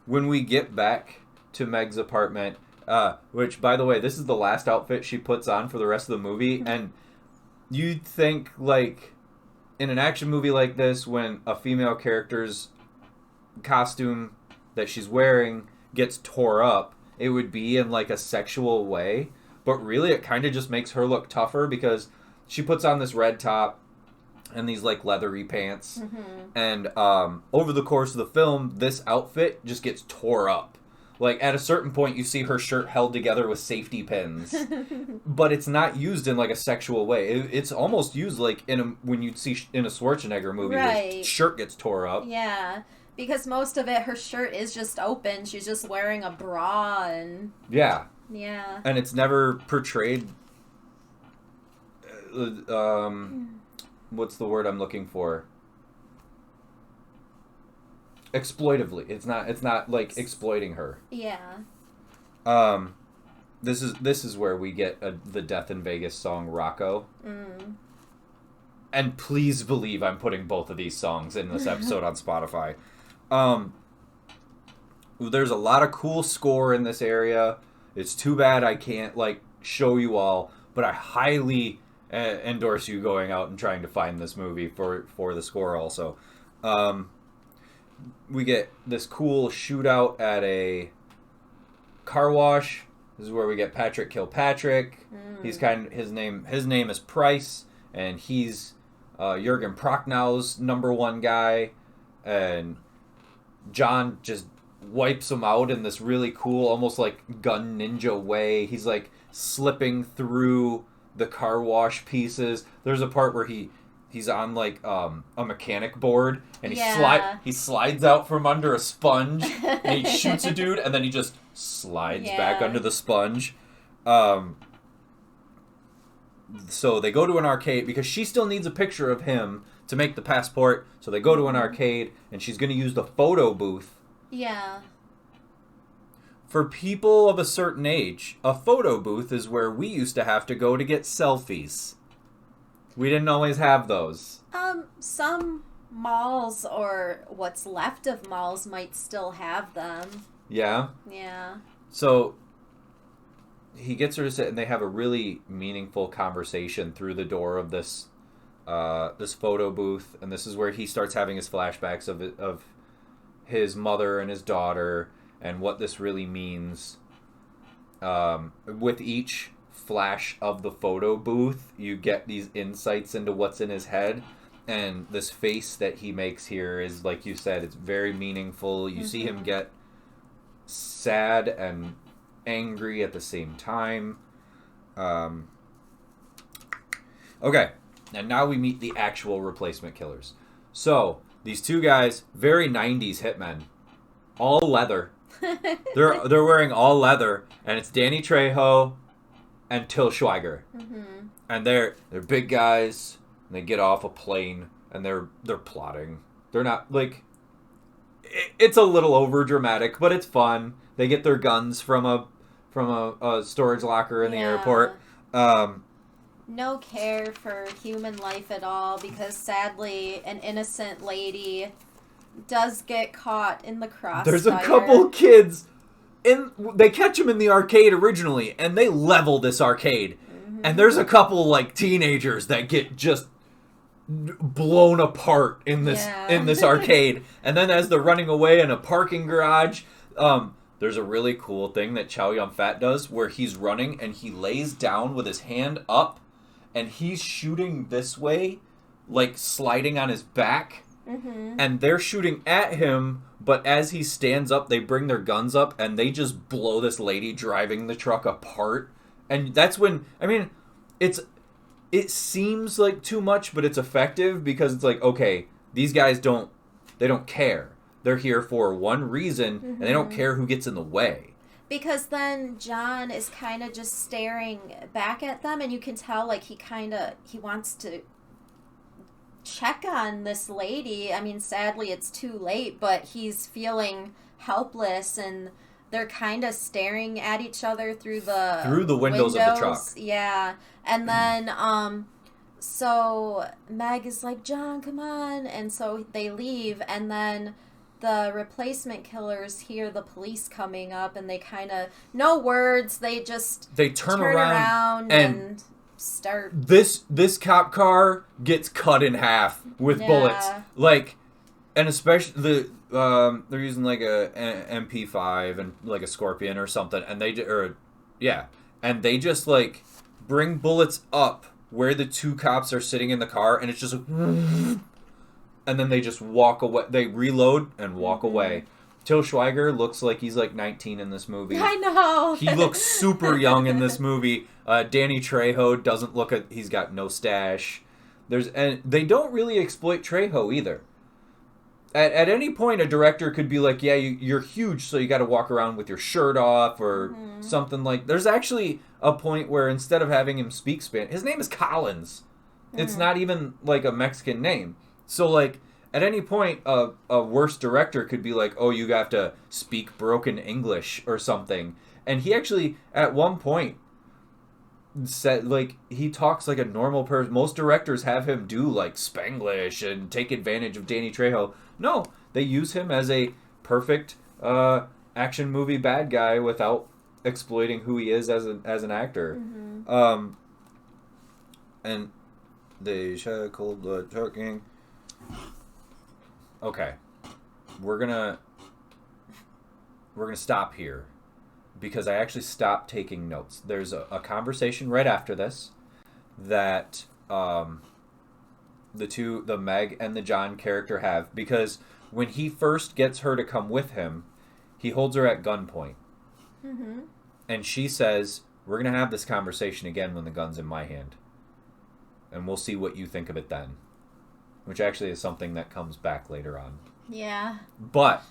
When we get back to Meg's apartment, which, by the way, this is the last outfit she puts on for the rest of the movie, and you'd think, like, in an action movie like this, when a female character's costume that she's wearing gets tore up, it would be in, like, a sexual way, but really it kind of just makes her look tougher because she puts on this red top and these, like, leathery pants. Mm-hmm. And over the course of the film, this outfit just gets tore up. Like, at a certain point, you see her shirt held together with safety pins. But it's not used in, like, a sexual way. It's almost used, like, when you'd see in a Schwarzenegger movie, right. Where his shirt gets tore up. Yeah, because most of it, her shirt is just open. She's just wearing a bra and... Yeah. Yeah. And it's never portrayed... what's the word I'm looking for? Exploitively. It's not like exploiting her. Yeah. This is where we get the Death in Vegas song Rocco. Mm. And please believe I'm putting both of these songs in this episode on Spotify. There's a lot of cool score in this area. It's too bad I can't like show you all, but I highly endorse you going out and trying to find this movie for the score also. We get this cool shootout at a car wash. This is where we get Patrick Kilpatrick. Mm. He's his name is Price, and he's Jürgen Prochnow number one guy, and John just wipes him out in this really cool, almost like gun ninja way. He's like slipping through the car wash pieces. There's a part where he's on like a mechanic board and he slides out from under a sponge and he shoots a dude and then he just slides back under the sponge. So they go to an arcade because she still needs a picture of him to make the passport. So they go to an arcade and she's going to use the photo booth. Yeah. For people of a certain age, a photo booth is where we used to have to go to get selfies. We didn't always have those. Some malls or what's left of malls might still have them. Yeah? Yeah. So he gets her to sit and they have a really meaningful conversation through the door of this photo booth, and this is where he starts having his flashbacks of his mother and his daughter and what this really means. With each flash of the photo booth, you get these insights into what's in his head, and this face that he makes here is, like you said, it's very meaningful. You see him get sad and angry at the same time. Okay, and now we meet the actual replacement killers. So these two guys, very 90s hitmen, all leather. They're wearing all leather, and it's Danny Trejo and Till Schweiger. Mm-hmm. And they're big guys, and they get off a plane, and they're plotting. They're not, like... It's a little over dramatic, but it's fun. They get their guns from a storage locker in the airport. No care for human life at all, because sadly an innocent lady does get caught in the crossfire. There's a couple kids they catch them in the arcade originally, and they level this arcade. And there's a couple like teenagers that get just blown apart in this arcade. And then as they're running away in a parking garage, there's a really cool thing that Chow Yun-fat does where he's running and he lays down with his hand up and he's shooting this way, like sliding on his back. And they're shooting at him, but as he stands up, they bring their guns up and they just blow this lady driving the truck apart. And that's when, I mean, it seems like too much, but it's effective because it's like, okay, these guys don't care. They're here for one reason, and they don't care who gets in the way. Because then John is kind of just staring back at them, and you can tell, like, he wants to check on this lady. I mean, sadly, it's too late, but he's feeling helpless, and they're kind of staring at each other through the windows of the truck. Yeah. And then, so Meg is like, John, come on. And so they leave, and then the replacement killers hear the police coming up, and they kind of, no words, they turn around and start. This cop car gets cut in half with bullets. Like, and especially they're using like a MP5 and like a Scorpion or something, and they just like bring bullets up where the two cops are sitting in the car, and it's just like, and then they just walk away. They reload and walk away. Til Schweiger looks like he's like 19 in this movie. I know. He looks super young in this movie. Danny Trejo doesn't look he's got no stash. And they don't really exploit Trejo either. At any point, a director could be like, yeah, you're huge, so you got to walk around with your shirt off or something like. There's actually a point where instead of having him speak Spanish, his name is Collins. It's not even like a Mexican name. So like at any point, a worse director could be like, oh, you have to speak broken English or something. And he actually, at one point, said like he talks like a normal person. Most directors have him do like Spanglish and take advantage of Danny Trejo. No, they use him as a perfect action movie bad guy without exploiting who he is as an actor. And they shed cold blood talking. Okay, we're gonna stop here because I actually stopped taking notes. There's a conversation right after this that the Meg and the John character have, because when he first gets her to come with him, he holds her at gunpoint. And she says, we're going to have this conversation again when the gun's in my hand. And we'll see what you think of it then. Which actually is something that comes back later on. Yeah. But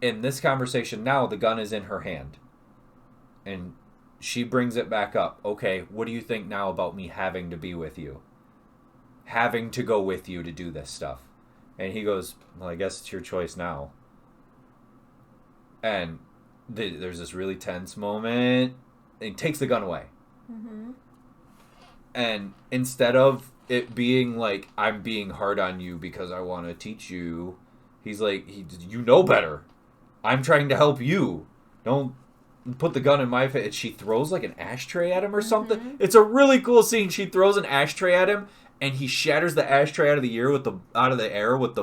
in this conversation now, the gun is in her hand. And she brings it back up. Okay, what do you think now about me having to be with you? Having to go with you to do this stuff. And he goes, well, I guess it's your choice now. And there's this really tense moment. And he takes the gun away. And instead of it being like, I'm being hard on you because I want to teach you, he's like, you know better. I'm trying to help you. Don't put the gun in my face. She throws like an ashtray at him or something. It's a really cool scene. She throws an ashtray at him, and he shatters the ashtray out of the air with the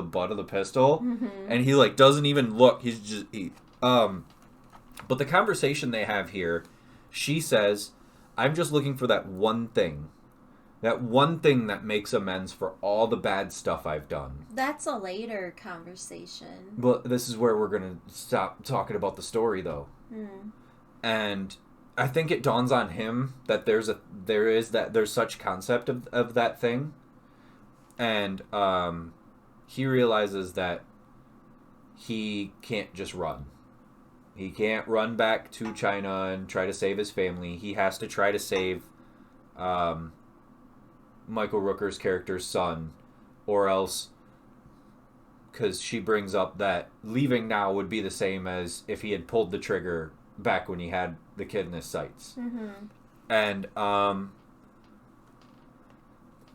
butt of the pistol. And he like doesn't even look. He's just But the conversation they have here, she says, I'm just looking for that one thing. That one thing that makes amends for all the bad stuff I've done. That's a later conversation. Well, this is where we're going to stop talking about the story, though. And I think it dawns on him that there's such concept of that thing. And he realizes that he can't just run. He can't run back to China and try to save his family. He has to try to save Michael Rooker's character's son, or else, because she brings up that leaving now would be the same as if he had pulled the trigger back when he had the kid in his sights. Mm-hmm. And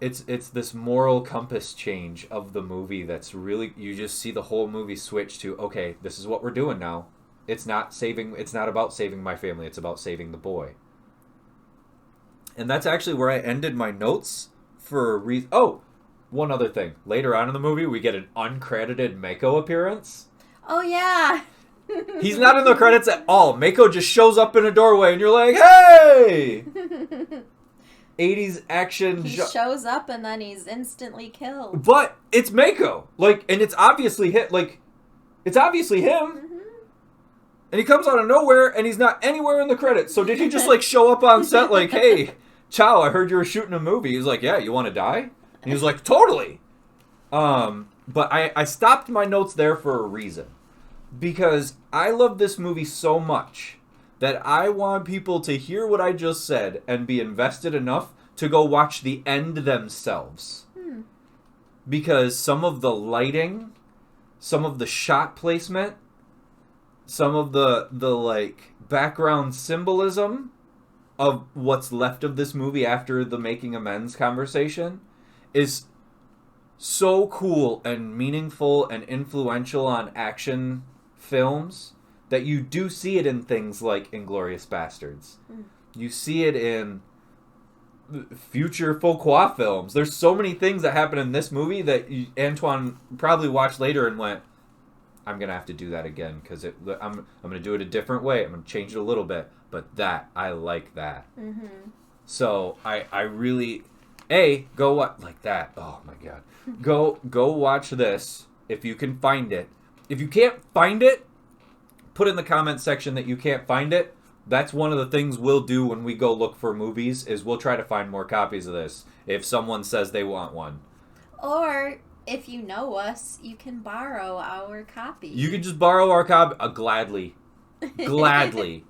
it's this moral compass change of the movie that's really, you just see the whole movie switch to, okay, this is what we're doing now. It's not about saving my family, it's about saving the boy. And that's actually where I ended my notes for a reason. Oh, one other thing. Later on in the movie, we get an uncredited Mako appearance. Oh, yeah. He's not in the credits at all. Mako just shows up in a doorway, and you're like, hey! 80s action. He shows up, and then he's instantly killed. But it's Mako. Like, and it's obviously him. Like, it's obviously him. Mm-hmm. And he comes out of nowhere, and he's not anywhere in the credits. So did he just, like, show up on set like, hey, Chow, I heard you were shooting a movie. He's like, yeah, you want to die? And he was like, totally. But I stopped my notes there for a reason. Because I love this movie so much that I want people to hear what I just said and be invested enough to go watch the end themselves. Because some of the lighting, some of the shot placement, some of the like background symbolism of what's left of this movie after the making amends conversation is so cool and meaningful and influential on action films that you do see it in things like Inglourious Bastards. You see it in future Fuqua films. There's so many things that happen in this movie that Antoine probably watched later and went, I'm going to have to do that again because I'm going to do it a different way. I'm going to change it a little bit. But I like that. Mm-hmm. So I really, go watch, like that. Oh my God. Go watch this if you can find it. If you can't find it, put in the comment section that you can't find it. That's one of the things we'll do when we go look for movies, is we'll try to find more copies of this if someone says they want one. Or if you know us, you can borrow our copy. You can just borrow our copy. Gladly. Gladly.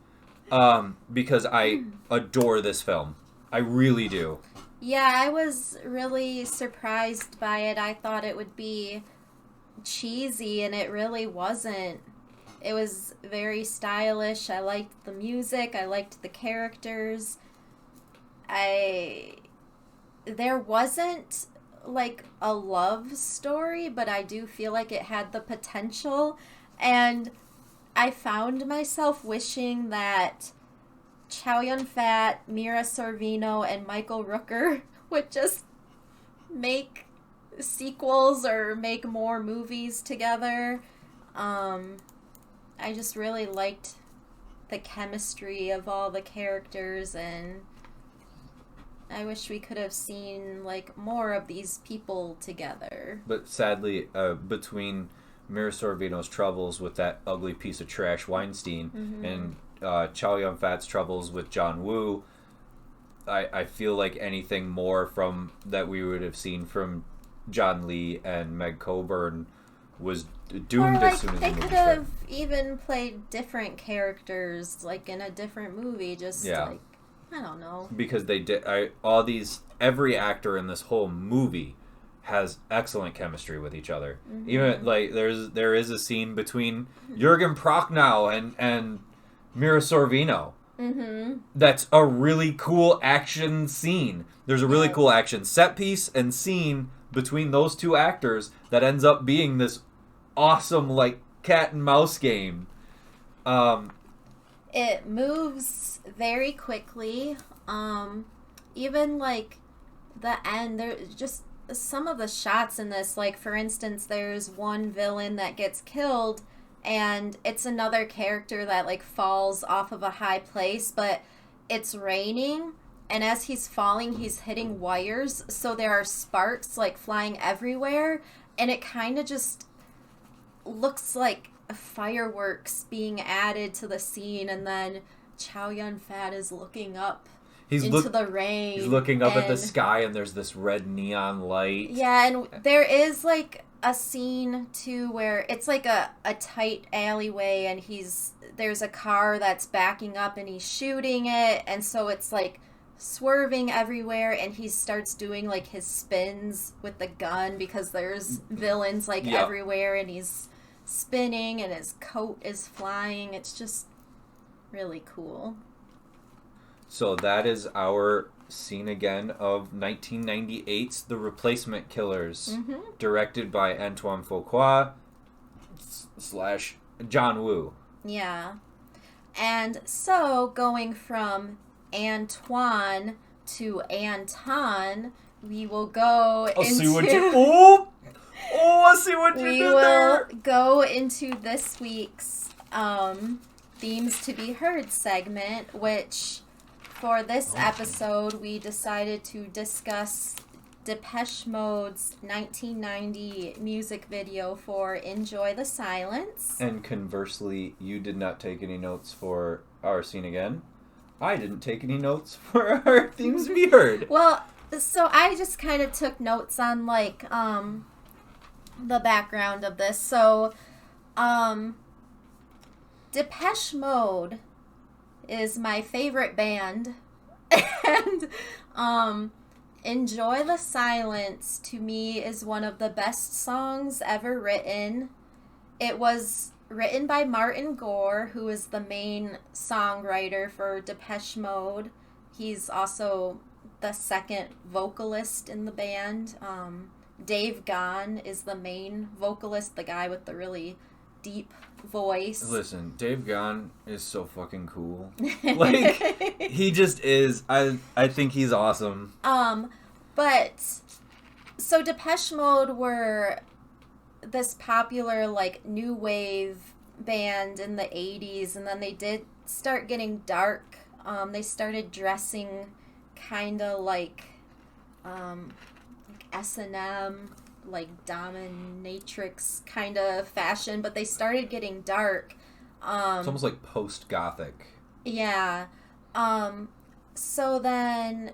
Because I adore this film. I really do. Yeah, I was really surprised by it. I thought it would be cheesy, and it really wasn't. It was very stylish. I liked the music. I liked the characters. There wasn't like a love story, but I do feel like it had the potential. And I found myself wishing that Chow Yun-fat, Mira Sorvino, and Michael Rooker would just make sequels or make more movies together. I just really liked the chemistry of all the characters, and I wish we could have seen like more of these people together. But sadly, between Mira Sorvino's troubles with that ugly piece of trash Weinstein, mm-hmm. and Chow Yun-fat's troubles with John Woo, I feel like anything more from that we would have seen from John Lee and Meg Coburn was doomed as soon as the movie started. They could have even played different characters, like in a different movie, like, I don't know. Because they did, every actor in this whole movie has excellent chemistry with each other. Mm-hmm. Even, like, there is a scene between Jürgen Prochnow and Mira Sorvino. Mm-hmm. That's a really cool action scene. There's a really cool action set piece and scene between those two actors that ends up being this awesome, like, cat and mouse game. It moves very quickly. Even, like, the end, there's just some of the shots in this, like, for instance, there's one villain that gets killed, and it's another character that, like, falls off of a high place, but it's raining, and as he's falling, he's hitting wires, so there are sparks, like, flying everywhere, and it kind of just looks like fireworks being added to the scene, and then Chow Yun-fat is looking up into the rain. He's looking up at the sky, and there's this red neon light. Yeah, and there is, like, a scene, too, where it's, like, a tight alleyway, and there's a car that's backing up, and he's shooting it, and so it's, like, swerving everywhere, and he starts doing, like, his spins with the gun, because there's villains, like, everywhere, and he's spinning, and his coat is flying. It's just really cool. So that is our scene again of 1998's The Replacement Killers, directed by Antoine Fuqua / John Woo. Yeah. And so, going from Antoine to Anton, we will go into... See what you... Oh, I see what you did there! We will go into this week's Themes to Be Heard segment, which, for this episode, we decided to discuss Depeche Mode's 1990 music video for Enjoy the Silence. And conversely, you did not take any notes for our scene again. I didn't take any notes for our Themes to Be Heard. Well, so I just kind of took notes on, like, the background of this. So, Depeche Mode is my favorite band. And, Enjoy the Silence, to me, is one of the best songs ever written. It was written by Martin Gore, who is the main songwriter for Depeche Mode. He's also the second vocalist in the band. Dave Gahan is the main vocalist, the guy with the really deep voice. Listen, Dave Gahan is so fucking cool. Like, he just is. I think he's awesome. But, so Depeche Mode were this popular, like, new wave band in the 80s, and then they did start getting dark. They started dressing kind of like S&M, like dominatrix kind of fashion, but they started getting dark. It's almost like post-gothic. Yeah. So then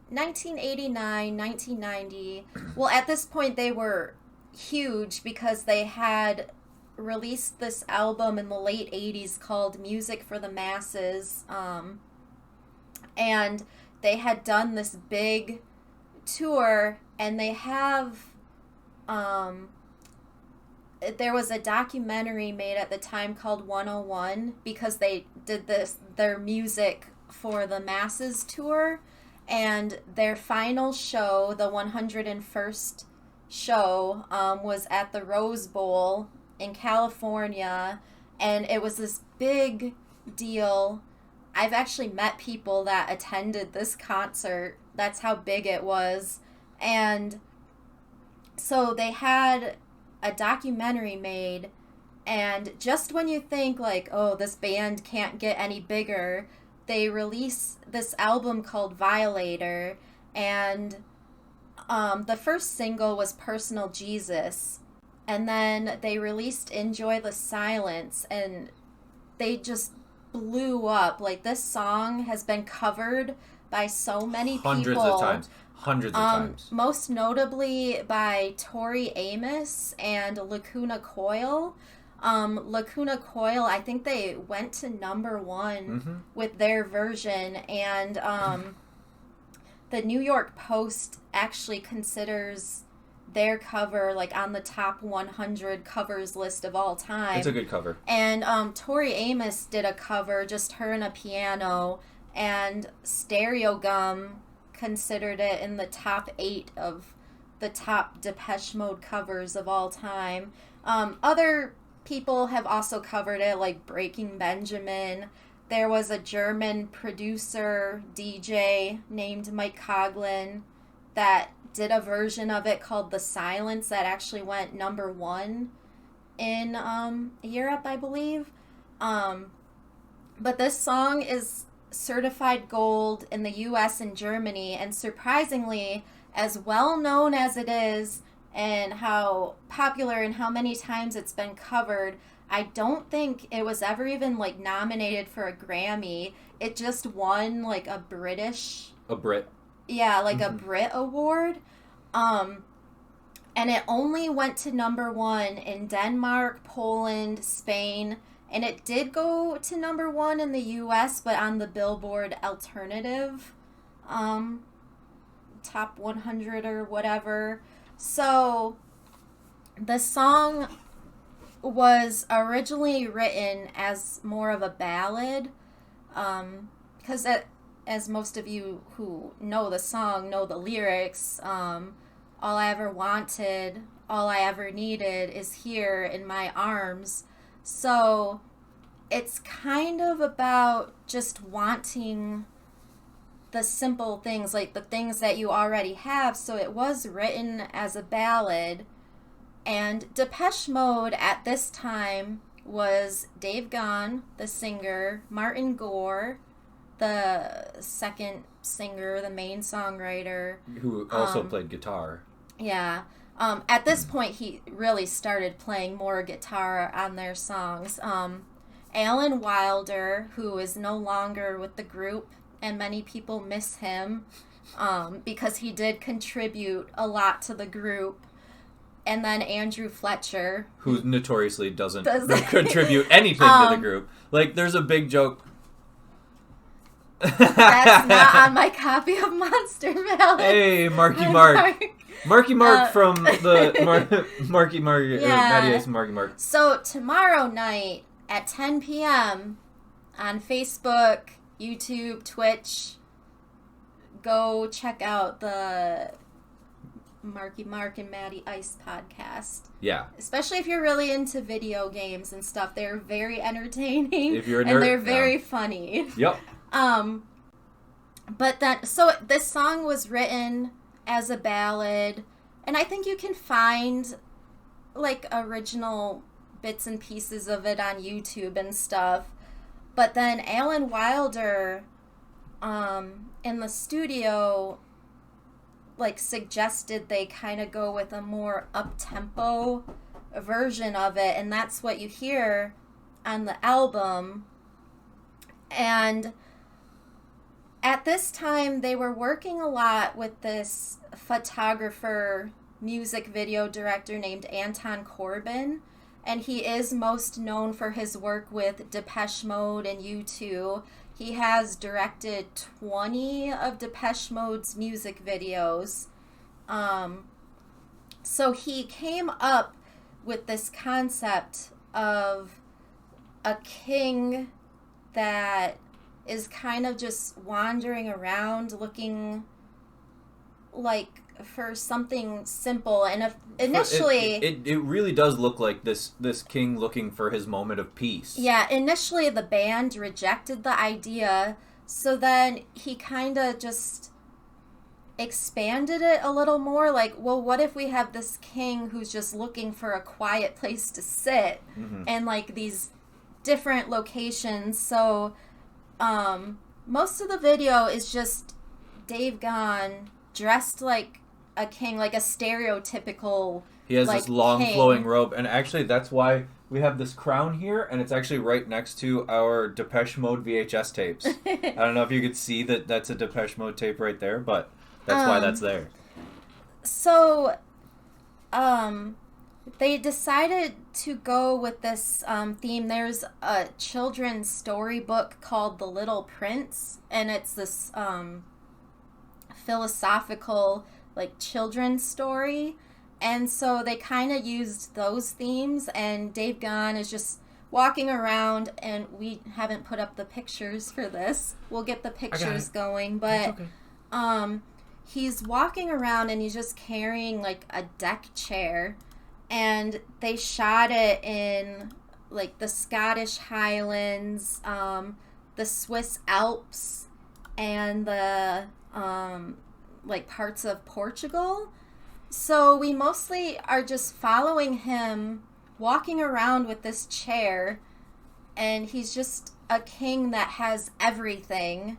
1989, 1990, well, at this point they were huge because they had released this album in the late 80s called Music for the Masses, and they had done this big tour, and they have there was a documentary made at the time called 101 because they did their Music for the Masses tour, and their final show, the 101st show, was at the Rose Bowl in California, and it was this big deal. I've actually met people that attended this concert. That's how big it was. And so they had a documentary made, and just when you think, like, oh, this band can't get any bigger, they release this album called Violator, and the first single was Personal Jesus, and then they released Enjoy the Silence, and they just blew up. Like, this song has been covered by so many people. Hundreds of times. Most notably by Tori Amos and Lacuna Coil. Lacuna Coil, I think they went to #1 with their version, and the New York Post actually considers their cover like on the top 100 covers list of all time. It's a good cover. And Tori Amos did a cover, just her and a piano, and Stereo Gum considered it in the top 8 of the top Depeche Mode covers of all time. Other people have also covered it, like Breaking Benjamin. There was a German producer, DJ named Mike Coughlin that did a version of it called The Silence that actually went #1 in Europe, I believe. But this song is certified gold in the US and Germany, and surprisingly, as well known as it is and how popular and how many times it's been covered, I don't think it was ever even like nominated for a Grammy. It just won like a Brit. Yeah, like a Brit award. And it only went to #1 in Denmark, Poland, Spain, and it did go to #1 in the US, but on the Billboard Alternative top 100 or whatever. So the song was originally written as more of a ballad, Because as most of you who know the song know the lyrics, all I ever wanted, all I ever needed is here in my arms. So it's kind of about just wanting the simple things, like the things that you already have. So it was written as a ballad. And Depeche Mode at this time was Dave Gahan, the singer, Martin Gore, the second singer, the main songwriter. Who also played guitar. Yeah. At this point, he really started playing more guitar on their songs. Alan Wilder, who is no longer with the group, and many people miss him because he did contribute a lot to the group. And then Andrew Fletcher, who notoriously doesn't contribute anything to the group. Like, there's a big joke. That's not on my copy of Monster Ballad. Hey, Marky Mark. Marky Mark from the Marky Mark, Matty Ice and Marky Mark. So tomorrow night at 10 p.m. on Facebook, YouTube, Twitch, go check out the Marky Mark and Matty Ice podcast. Yeah. Especially if you're really into video games and stuff. They're very entertaining. If you're a nerd, and they're very funny. Yep. But then, so this song was written as a ballad, and I think you can find like original bits and pieces of it on YouTube and stuff. But then Alan Wilder in the studio like suggested they kind of go with a more up-tempo version of it, and that's what you hear on the album. And at this time, they were working a lot with this photographer, music video director named Anton Corbin, and he is most known for his work with Depeche Mode and U2. He has directed 20 of Depeche Mode's music videos. So he came up with this concept of a king that is kind of just wandering around looking like for something simple. And initially it really does look like this king looking for his moment of peace. Yeah, initially the band rejected the idea, so then he kind of just expanded it a little more, like, well, what if we have this king who's just looking for a quiet place to sit, and like these different locations. So most of the video is just Dave Gahan dressed like a king, like a stereotypical. He has like, this long king. Flowing robe, and actually that's why we have this crown here, and it's actually right next to our Depeche Mode VHS tapes. I don't know if you could see that that's a Depeche Mode tape right there, but that's why that's there. So they decided to go with this theme. There's a children's storybook called The Little Prince, and it's this philosophical, like, children's story. And so they kind of used those themes, and Dave Gahan is just walking around, and we haven't put up the pictures for this. We'll get the pictures going, but okay. He's walking around, and he's just carrying, like, a deck chair. And they shot it in, like, the Scottish Highlands, the Swiss Alps, and the, like, parts of Portugal. So we mostly are just following him, walking around with this chair, and he's just a king that has everything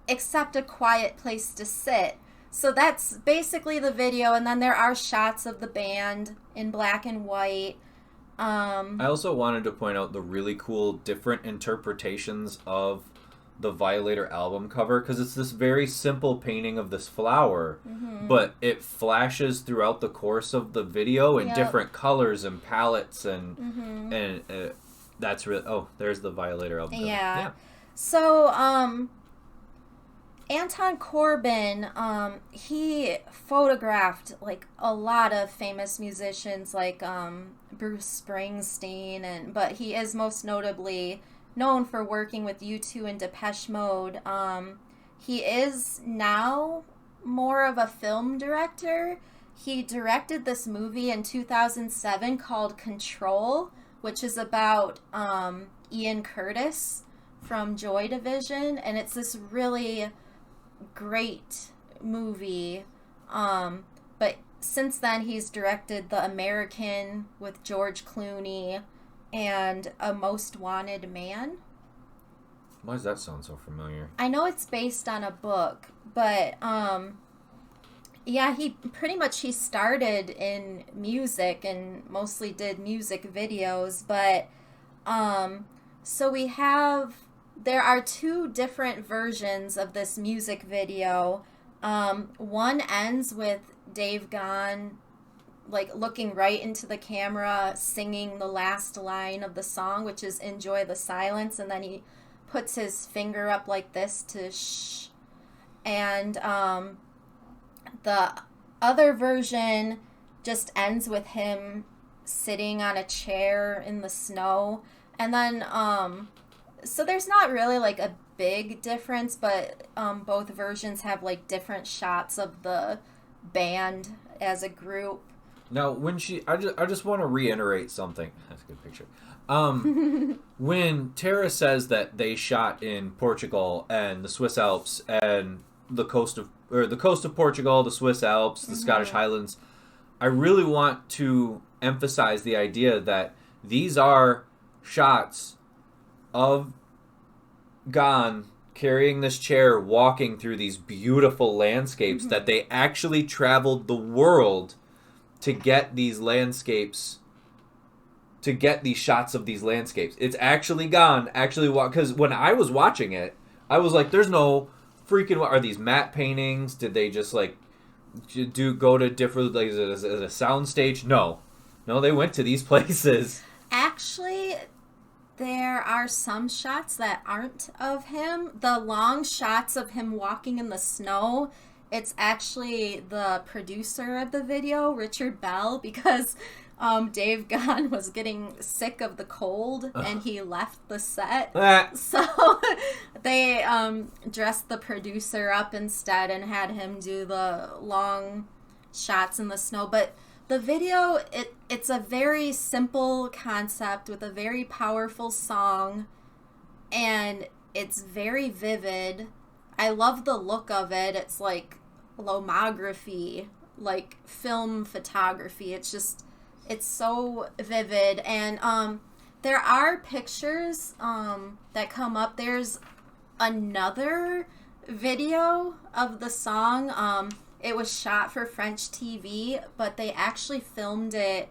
except a quiet place to sit. So that's basically the video, and then there are shots of the band in black and white. I also wanted to point out the really cool different interpretations of the Violator album cover, because it's this very simple painting of this flower, but it flashes throughout the course of the video in different colors and palettes, and that's really... Oh, there's the Violator album cover. Yeah. So, Anton Corbin, he photographed, like, a lot of famous musicians, like Bruce Springsteen, but he is most notably known for working with U2 and Depeche Mode. He is now more of a film director. He directed this movie in 2007 called Control, which is about Ian Curtis from Joy Division, and it's this really great movie. But since then, he's directed The American with George Clooney and A Most Wanted Man. Why does that sound so familiar? I know it's based on a book, but yeah, he started in music and mostly did music videos, but so there are two different versions of this music video. One ends with Dave Gahan like looking right into the camera, singing the last line of the song, which is "Enjoy the Silence," and then he puts his finger up like this to shh. And the other version just ends with him sitting on a chair in the snow. And then so there's not really like a big difference, but both versions have like different shots of the band as a group. Now, when I just want to reiterate something. That's a good picture. When Tara says that they shot in Portugal and the Swiss Alps and the coast of Portugal, the Swiss Alps, the Scottish Highlands, I really want to emphasize the idea that these are shots of Gahan carrying this chair, walking through these beautiful landscapes, that they actually traveled the world to get these landscapes, to get these shots of these landscapes. It's actually Gahan because when I was watching it, I was like, there's no freaking, are these matte paintings? Did they just like go to different, like, is it a sound stage? No, they went to these places. Actually, there are some shots that aren't of him. The long shots of him walking in the snow, it's actually the producer of the video, Richard Bell, because Dave Gahan was getting sick of the cold and he left the set. So they dressed the producer up instead and had him do the long shots in the snow. But the video, it's a very simple concept with a very powerful song, and it's very vivid. I love the look of it. It's like lomography, like film photography. It's so vivid. And there are pictures that come up. There's another video of the song. It was shot for French TV, but they actually filmed it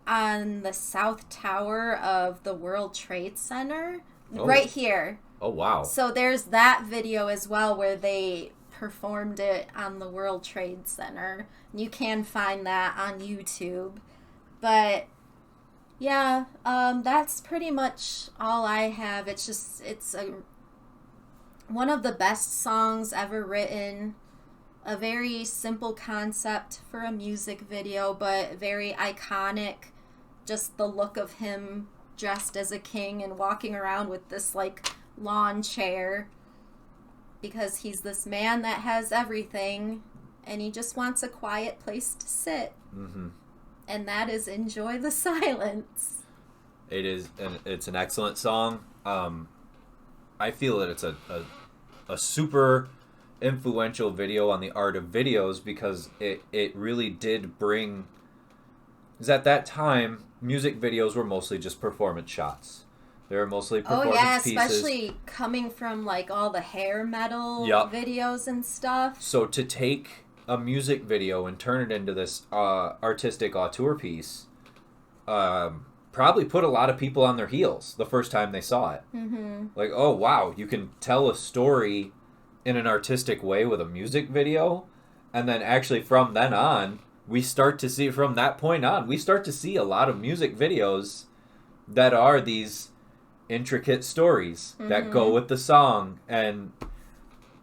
on the South Tower of the World Trade Center, right here. Oh, wow. So there's that video as well where they performed it on the World Trade Center. You can find that on YouTube. But yeah, that's pretty much all I have. It's one of the best songs ever written. A very simple concept for a music video, but very iconic. Just the look of him dressed as a king and walking around with this like lawn chair, because he's this man that has everything and he just wants a quiet place to sit. And that is Enjoy the Silence. It is, and it's an excellent song. I feel that it's a super influential video on the art of videos, because it really did bring, because at that time music videos were mostly just performance shots. They were mostly performance pieces. Especially coming from like all the hair metal videos and stuff. So to take a music video and turn it into this artistic auteur piece probably put a lot of people on their heels the first time they saw it. Like, oh wow, you can tell a story in an artistic way with a music video. And then actually from then on, we start to see a lot of music videos that are these intricate stories that go with the song. And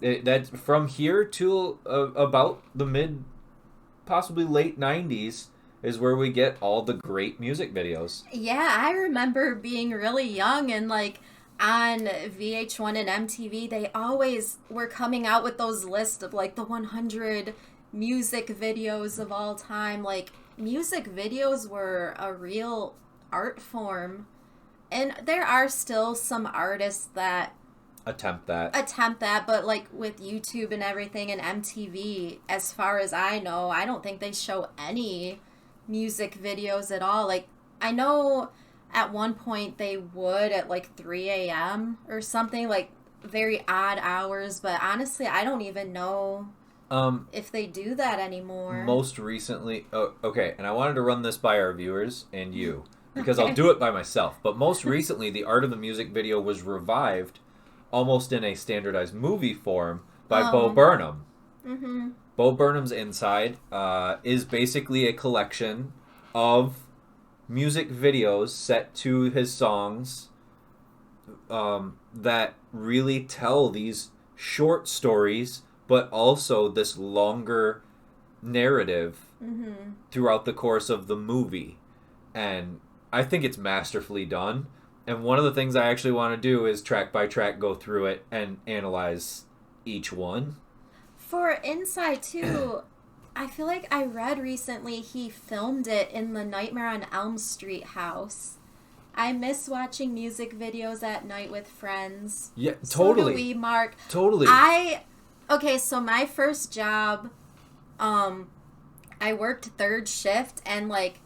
that from here to about the possibly late 90s is where we get all the great music videos. Yeah, I remember being really young and like on VH1 and MTV, they always were coming out with those lists of like the 100 music videos of all time. Like, music videos were a real art form. And there are still some artists that attempt that, but like with YouTube and everything and MTV, as far as I know, I don't think they show any music videos at all. Like, I know at one point they would at like 3 a.m. or something, like very odd hours, but honestly, I don't even know if they do that anymore. Most recently, okay, and I wanted to run this by our viewers and you, because I'll do it by myself, but most recently, the art of the music video was revived almost in a standardized movie form by Bo Burnham. Mm-hmm. Bo Burnham's Inside is basically a collection of music videos set to his songs that really tell these short stories, but also this longer narrative throughout the course of the movie. And I think it's masterfully done. And one of the things I actually want to do is track by track go through it and analyze each one. For Inside, too, I feel like I read recently he filmed it in the Nightmare on Elm Street house. I miss watching music videos at night with friends. Yeah, totally. So do we, Mark. Totally. Okay, so my first job, I worked third shift, and like,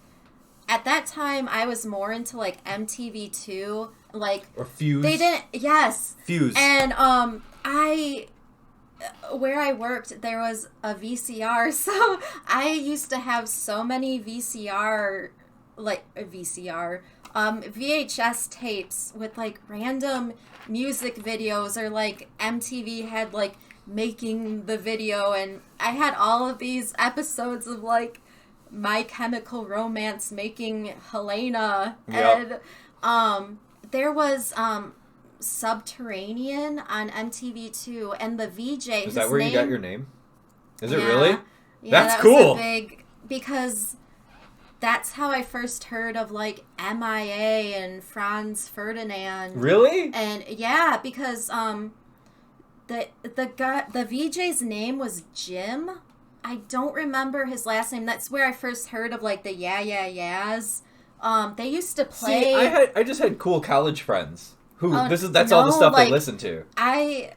at that time, I was more into like MTV2, like, or Fuse. They didn't, yes. Fuse. And where I worked, there was a VCR, so I used to have so many VHS tapes with like random music videos, or like MTV had like making the video, and I had all of these episodes of like My Chemical Romance making Helena. Yep. And there was Subterranean on MTV too, and the VJ. Is that where you got your name? Is it Yeah. really? Yeah, That's that cool. Was because that's how I first heard of like MIA and Franz Ferdinand. Really? And yeah, because the VJ's name was Jim. I don't remember his last name. That's where I first heard of like the Yeah Yeah Yeahs. They used to play. See, I just had cool college friends who that's all the stuff like, they listened to. I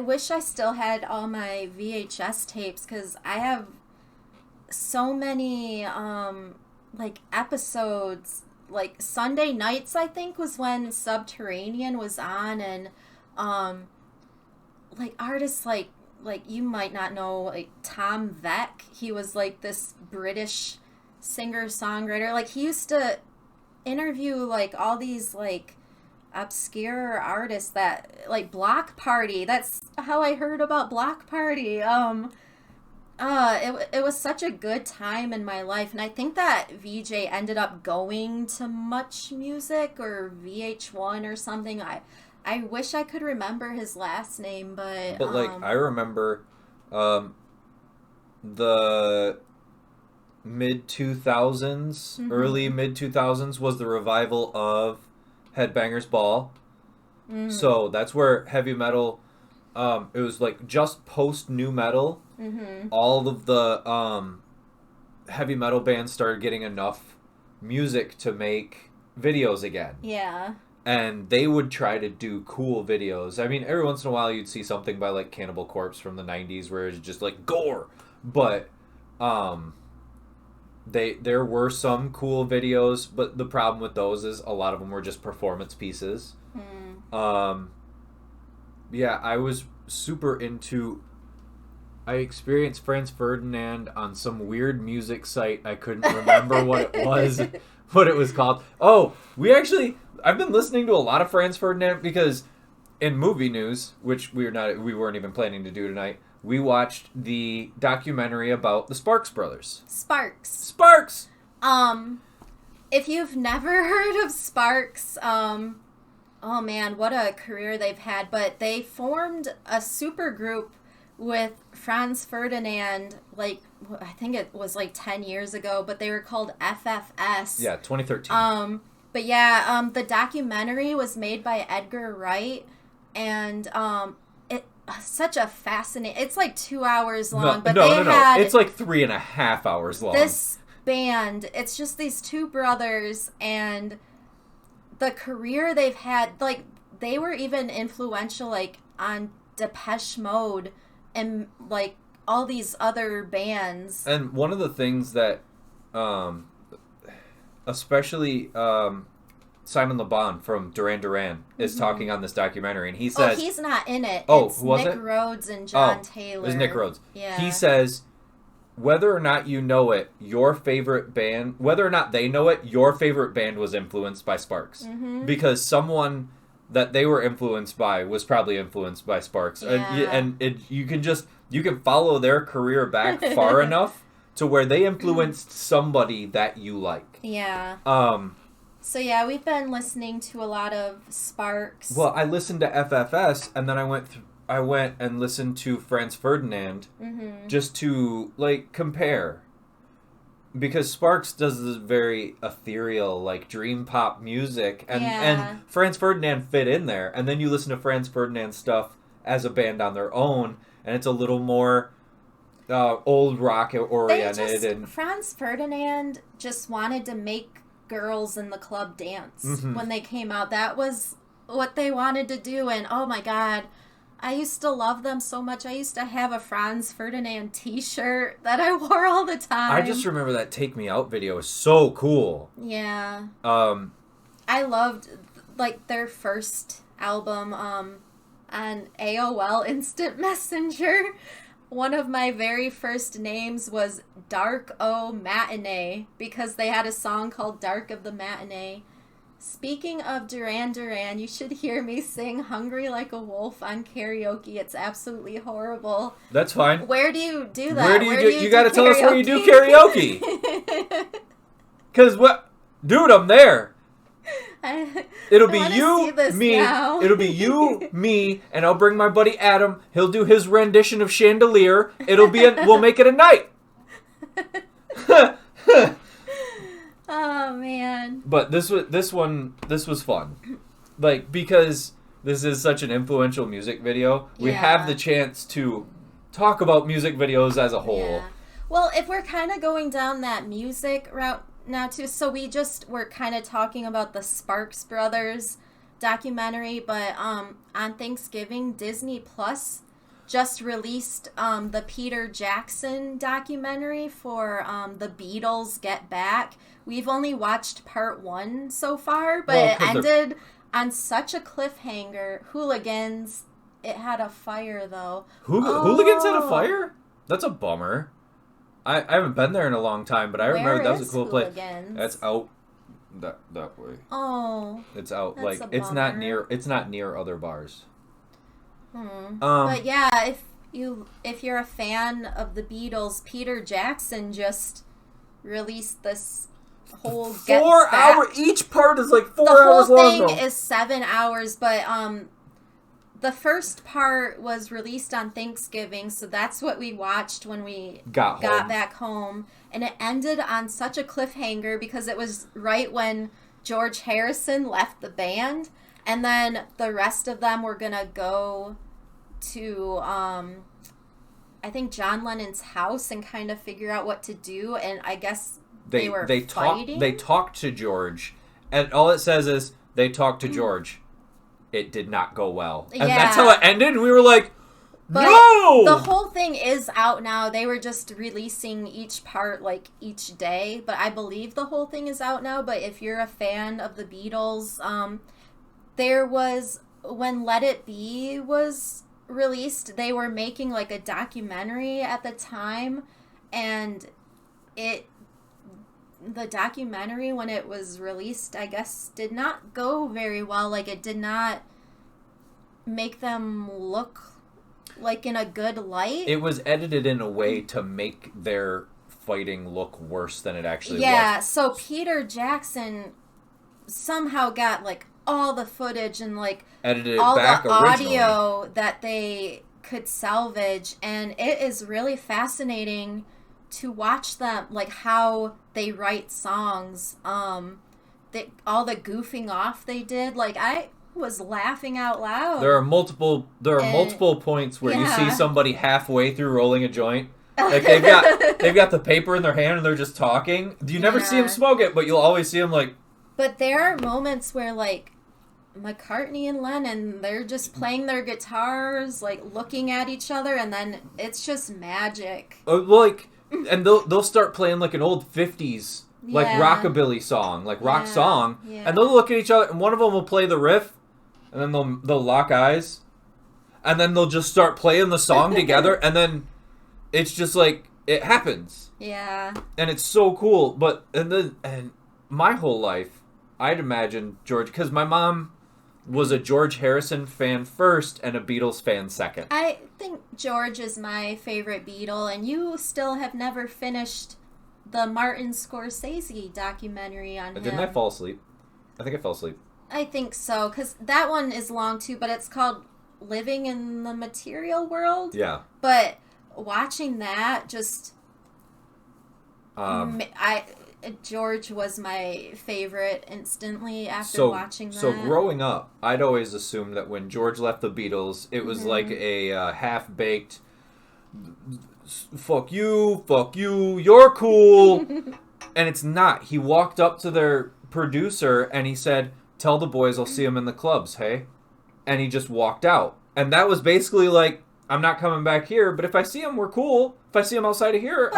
wish I still had all my VHS tapes, because I have so many like episodes. Like Sunday nights, I think, was when Subterranean was on, and like artists like you might not know, like Tom Veck. He was like this British singer-songwriter. Like, he used to interview like all these like obscure artists, that like Block Party. That's how I heard about Block Party. It was such a good time in my life, and I think that VJ ended up going to Much Music or VH1 or something. I wish I could remember his last name, but like, I remember the mid-2000s, early mid-2000s was the revival of Headbangers Ball. So that's where heavy metal, it was like just post-nu metal. All of the heavy metal bands started getting enough music to make videos again. Yeah. And they would try to do cool videos. I mean, every once in a while you'd see something by like Cannibal Corpse from the 90s where it's just like gore. But there were some cool videos, but the problem with those is a lot of them were just performance pieces. Yeah, I was super into... I experienced Franz Ferdinand on some weird music site. I couldn't remember what it was called. Oh, I've been listening to a lot of Franz Ferdinand because in movie news, which we weren't even planning to do tonight, we watched the documentary about the Sparks Brothers. Sparks! If you've never heard of Sparks, oh man, what a career they've had. But they formed a super group with Franz Ferdinand, like, I think it was like 10 years ago, but they were called FFS. Yeah, 2013. But yeah, the documentary was made by Edgar Wright, and such a fascinating. It's like 2 hours long, but they had it's like 3.5 hours long. This band, it's just these two brothers, and the career they've had, like they were even influential, like on Depeche Mode and like all these other bands. And one of the things that, especially Simon Le Bon from Duran Duran is talking on this documentary, and he says... Oh, he's not in it. Who was Nick it? Rhodes and John Taylor. It was Nick Rhodes. Yeah. He says, whether or not you know it, your favorite band... Whether or not they know it, your favorite band was influenced by Sparks. Mm-hmm. Because someone that they were influenced by was probably influenced by Sparks. Yeah. You can follow their career back far enough to where they influenced somebody that you like. Yeah. So yeah, we've been listening to a lot of Sparks. Well, I listened to FFS, and then I went and listened to Franz Ferdinand, just to like compare, because Sparks does this very ethereal, like dream pop music, and Franz Ferdinand fit in there. And then you listen to Franz Ferdinand stuff as a band on their own, and it's a little more old rock oriented. And Franz Ferdinand just wanted to make girls in the club dance when they came out. That was what they wanted to do, and oh my god, I used to love them so much. I used to have a Franz Ferdinand t-shirt that I wore all the time. I just remember that Take Me Out video was so cool. Yeah. I loved like their first album on AOL Instant Messenger. One of my very first names was Dark O Matinee because they had a song called Dark of the Matinee. Speaking of Duran Duran, you should hear me sing Hungry Like a Wolf on karaoke. It's absolutely horrible. That's fine. Where do you do that? Where do you do you gotta tell us where you do karaoke. Because what? Dude, I'm there. It'll be you, me. Now. It'll be you, me, and I'll bring my buddy Adam. He'll do his rendition of Chandelier. We'll make it a night. Oh man. But this was fun, like because this is such an influential music video. We have the chance to talk about music videos as a whole. Yeah. Well, if we're kind of going down that music route now too, so we're kind of talking about the Sparks Brothers documentary, but on Thanksgiving, Disney Plus just released the Peter Jackson documentary for the Beatles Get Back. We've only watched part 1 so far, but it ended on such a cliffhanger. Hooligans, it had a fire though. Hooligans had a fire? That's a bummer. I haven't been there in a long time, but I remember that was a cool place. That's out that way. Oh. It's out that's like it's not near other bars. But yeah, if you're a fan of the Beatles, Peter Jackson just released this whole 4 hour each part is like 4 hours long. The whole thing is 7 hours, but the first part was released on Thanksgiving, so that's what we watched when we got back home. And it ended on such a cliffhanger because it was right when George Harrison left the band, and then the rest of them were gonna go to I think John Lennon's house and kind of figure out what to do, and I guess they were fighting. They talked to George, and all it says is they talked to George. It did not go well, and that's how it ended. And we were like, no! The whole thing is out now. They were just releasing each part like each day, but I believe the whole thing is out now. But if you're a fan of the Beatles, there was when Let It Be was released, they were making like a documentary at the time, and the documentary when it was released, I guess, did not go very well. Like, it did not make them look like in a good light. It was edited in a way to make their fighting look worse than it actually was. Yeah, so Peter Jackson somehow got like all the footage and like edited all back the originally. audio that they could salvage, and it is really fascinating to watch them, like how they write songs. all the goofing off they did. Like, I was laughing out loud. There are multiple points where you see somebody halfway through rolling a joint. Like they've got the paper in their hand and they're just talking. You never see them smoke it, but you'll always see them like. But there are moments where like McCartney and Lennon, they're just playing their guitars, like looking at each other, and then it's just magic. Like, and they'll start playing like an old 50s like rockabilly song, like rock song, and they'll look at each other, and one of them will play the riff, and then they'll lock eyes, and then they'll just start playing the song together, and then. It's just like it happens. Yeah. And it's so cool. But and my whole life, I'd imagine George, because my mom was a George Harrison fan first and a Beatles fan second. I think George is my favorite Beatle, and you still have never finished the Martin Scorsese documentary on him. Didn't I fall asleep? I think I fell asleep. I think so, because that one is long too, but it's called Living in the Material World. Yeah. But watching that, just George was my favorite instantly after watching that. So growing up, I'd always assumed that when George left the Beatles, it was like a half-baked, fuck you, you're cool. And it's not. He walked up to their producer and he said, tell the boys I'll see them in the clubs, hey? And he just walked out. And that was basically like, I'm not coming back here, but if I see him, we're cool. If I see him outside of here,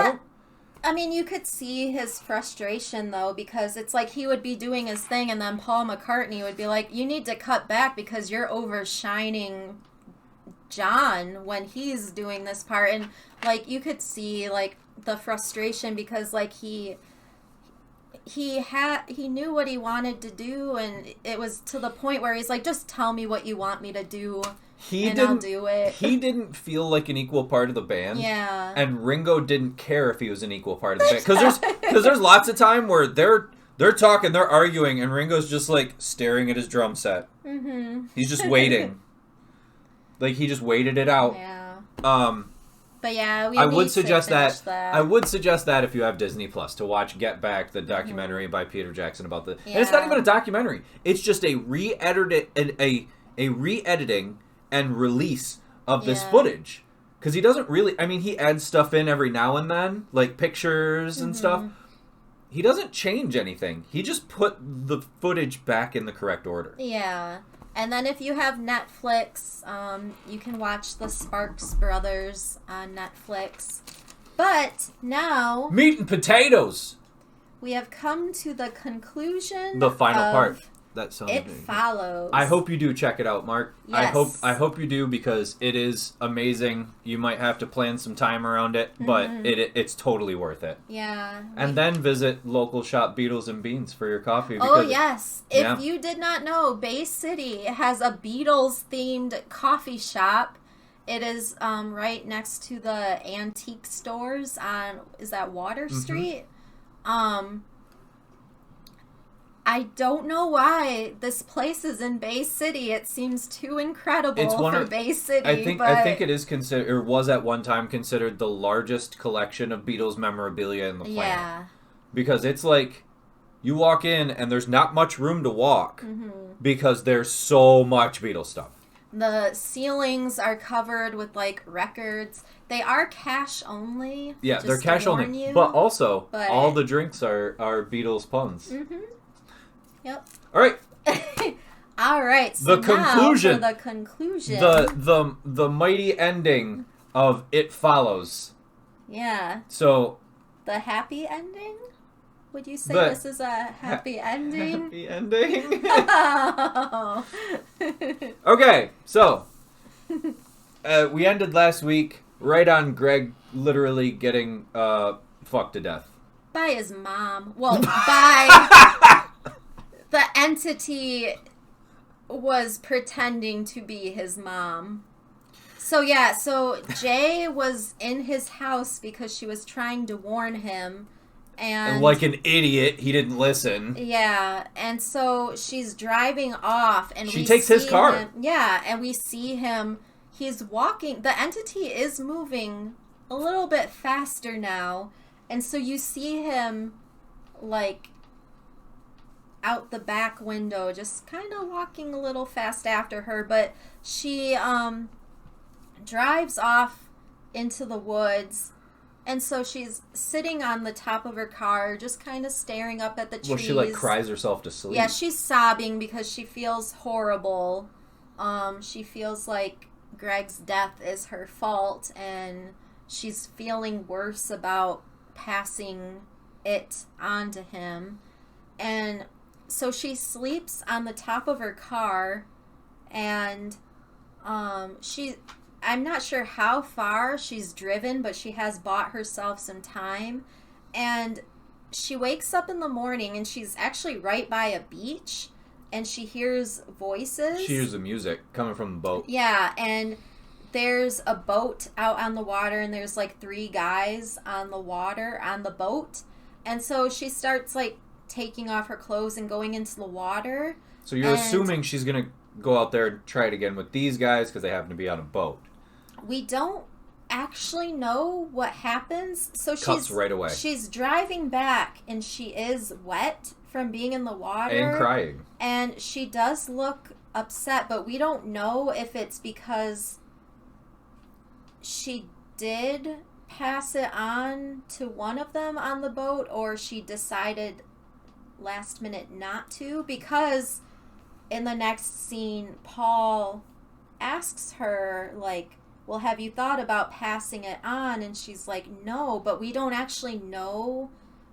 I mean, you could see his frustration, though, because it's like he would be doing his thing, and then Paul McCartney would be like, you need to cut back because you're overshining John when he's doing this part. And, like, you could see, like, the frustration because, like, he knew what he wanted to do, and it was to the point where he's like, just tell me what you want me to do. I'll do it. He didn't feel like an equal part of the band. Yeah. And Ringo didn't care if he was an equal part of the band. Because there's lots of time where they're talking, they're arguing, and Ringo's just like staring at his drum set. Mm-hmm. He's just waiting. Like he just waited it out. Yeah. But yeah, I would suggest that. I would suggest that if you have Disney Plus to watch Get Back, the documentary by Peter Jackson about the. Yeah. And it's not even a documentary. It's just a re-editing and release of this footage. Because he doesn't really... I mean, he adds stuff in every now and then, like pictures and stuff. He doesn't change anything. He just put the footage back in the correct order. Yeah. And then if you have Netflix, you can watch the Sparks Brothers on Netflix. But now... Meat and potatoes! We have come to the conclusion the final part. That sounds It Follows. I hope you do check it out, Mark. Yes. I hope you do because it is amazing. You might have to plan some time around it, but it's totally worth it. Yeah. And then visit local shop Beatles and Beans for your coffee. Oh, yes. If you did not know, Bay City has a Beatles-themed coffee shop. It is right next to the antique stores on, is that Water Street? I don't know why this place is in Bay City. It seems too incredible for Bay City. I think it is considered, or was at one time considered the largest collection of Beatles memorabilia in the planet. Yeah. Because it's like, you walk in and there's not much room to walk because there's so much Beatles stuff. The ceilings are covered with like records. They are cash only. Yeah, they're cash only. But also, all the drinks are Beatles puns. Yep. All right. All right. So the conclusion. Now for the conclusion. The mighty ending of It Follows. Yeah. So. The happy ending? Would you say this is a happy ending? Happy ending. Oh. Okay. So. We ended last week right on Greg literally getting fucked to death. By his mom. Well, by... The entity was pretending to be his mom. So Jay was in his house because she was trying to warn him. And like an idiot, he didn't listen. Yeah, and so she's driving off and she takes his car. And we see him, he's walking. The entity is moving a little bit faster now. And so you see him like out the back window, just kind of walking a little fast after her, but she drives off into the woods. And so she's sitting on the top of her car, just kind of staring up at the trees. Well, she, like, cries herself to sleep. Yeah, she's sobbing because she feels horrible. She feels like Greg's death is her fault, and she's feeling worse about passing it on to him. And so she sleeps on the top of her car, and I'm not sure how far she's driven, but she has bought herself some time. And she wakes up in the morning, and she's actually right by a beach, and she hears voices. She hears the music coming from the boat. Yeah, and there's a boat out on the water, and there's like 3 guys on the water on the boat. And so she starts like taking off her clothes and going into the water. So you're assuming she's going to go out there and try it again with these guys because they happen to be on a boat. We don't actually know what happens. So Cuts right away. She's driving back, and she is wet from being in the water. And crying. And she does look upset, but we don't know if it's because she did pass it on to one of them on the boat, or she decided last minute not to, because in the next scene, Paul asks her, like, well, have you thought about passing it on? And she's like, no, but we don't actually know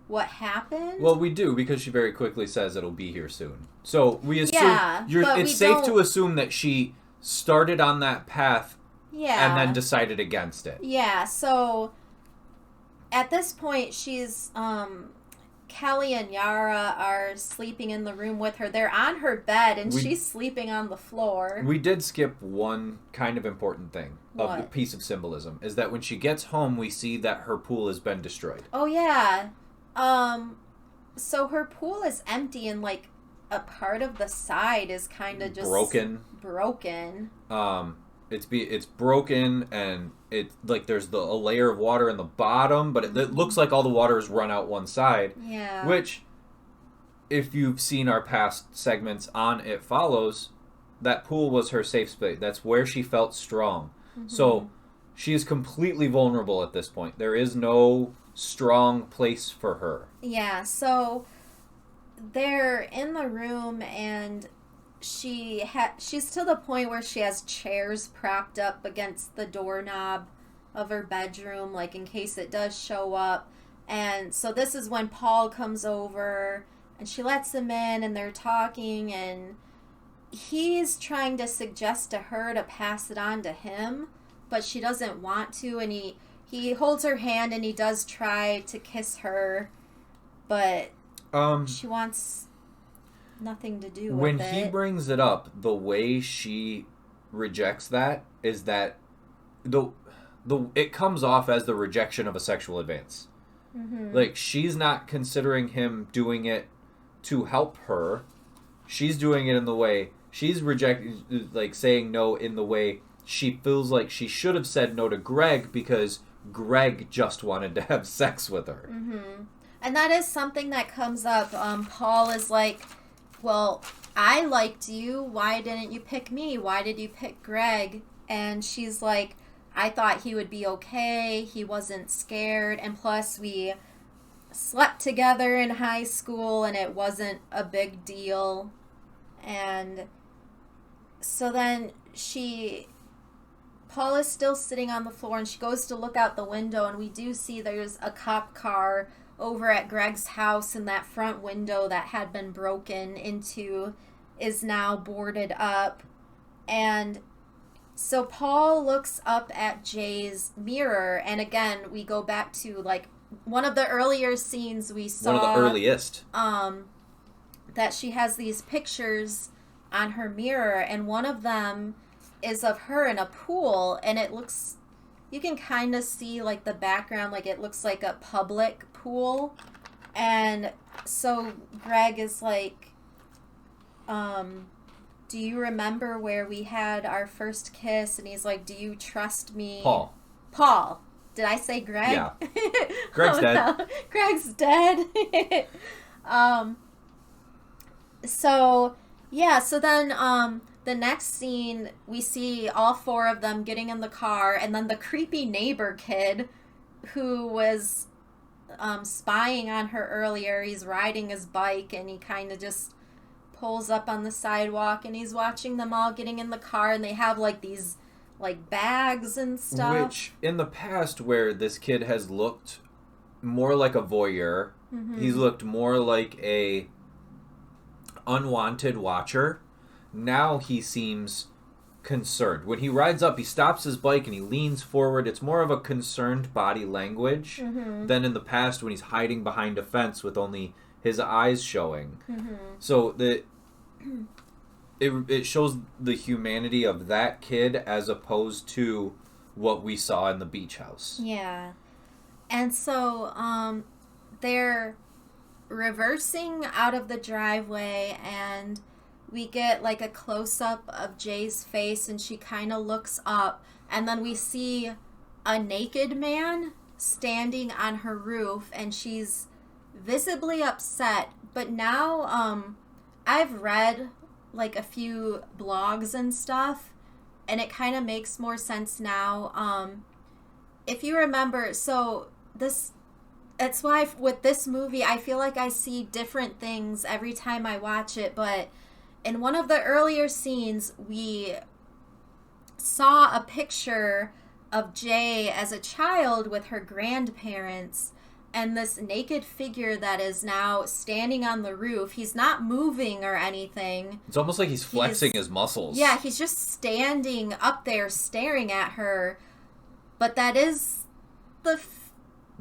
what happened. Well, we do, because she very quickly says it'll be here soon. So we assume it's safe to assume that she started on that path and then decided against it. Yeah, so at this point, she's Kelly and Yara are sleeping in the room with her. They're on her bed, and she's sleeping on the floor. We did skip one kind of important thing. What? A piece of symbolism is that when she gets home, we see that her pool has been destroyed. Oh, yeah. So her pool is empty, and, like, a part of the side is kind of just... Broken. It's broken, and it like there's a layer of water in the bottom, but it looks like all the water has run out one side. Yeah. Which, if you've seen our past segments on It Follows, that pool was her safe space. That's where she felt strong. Mm-hmm. So she is completely vulnerable at this point. There is no strong place for her. Yeah, so they're in the room, and she's to the point where she has chairs propped up against the doorknob of her bedroom, like in case it does show up. And so this is when Paul comes over, and she lets him in, and they're talking, and he's trying to suggest to her to pass it on to him, but she doesn't want to, and he holds her hand, and he does try to kiss her, but she wants nothing to do with when it. He brings it up, the way she rejects that is that it comes off as the rejection of a sexual advance. Mm-hmm. Like, she's not considering him doing it to help her. She's doing it in the way she's rejecting, like saying no in the way she feels like she should have said no to Greg because Greg just wanted to have sex with her. Mm-hmm. And that is something that comes up. Paul is like, well, I liked you. Why didn't you pick me? Why did you pick Greg? And she's like, I thought he would be okay. He wasn't scared. And plus, we slept together in high school, and it wasn't a big deal. And so then Paul is still sitting on the floor, and she goes to look out the window, and we do see there's a cop car over at Greg's house, and that front window that had been broken into is now boarded up. And so Paul looks up at Jay's mirror, and again, we go back to like one of the earlier scenes we saw. One of the earliest. That she has these pictures on her mirror, and one of them is of her in a pool, and it looks, you can kind of see like the background, like it looks like a public pool. And so Greg is like, do you remember where we had our first kiss? And he's like, do you trust me? Paul. Did I say Greg? Yeah. Greg's dead. No. Greg's dead. So, yeah, so then the next scene, we see all four of them getting in the car, and then the creepy neighbor kid who was spying on her earlier, he's riding his bike, and he kind of just pulls up on the sidewalk, and he's watching them all getting in the car, and they have like these like bags and stuff. Which, in the past, where this kid has looked more like a voyeur, he's looked more like a unwanted watcher. Now he seems concerned. When he rides up, he stops his bike and he leans forward. It's more of a concerned body language than in the past when he's hiding behind a fence with only his eyes showing. So it shows the humanity of that kid as opposed to what we saw in the beach house. Yeah. And so they're reversing out of the driveway, and we get like a close-up of Jay's face, and she kind of looks up, and then we see a naked man standing on her roof, and she's visibly upset. But now I've read like a few blogs and stuff, and it kind of makes more sense now. If you remember, so that's why with this movie I feel like I see different things every time I watch it. But in one of the earlier scenes, we saw a picture of Jay as a child with her grandparents, and this naked figure that is now standing on the roof. He's not moving or anything. It's almost like he's flexing his muscles. Yeah, he's just standing up there staring at her. But that is the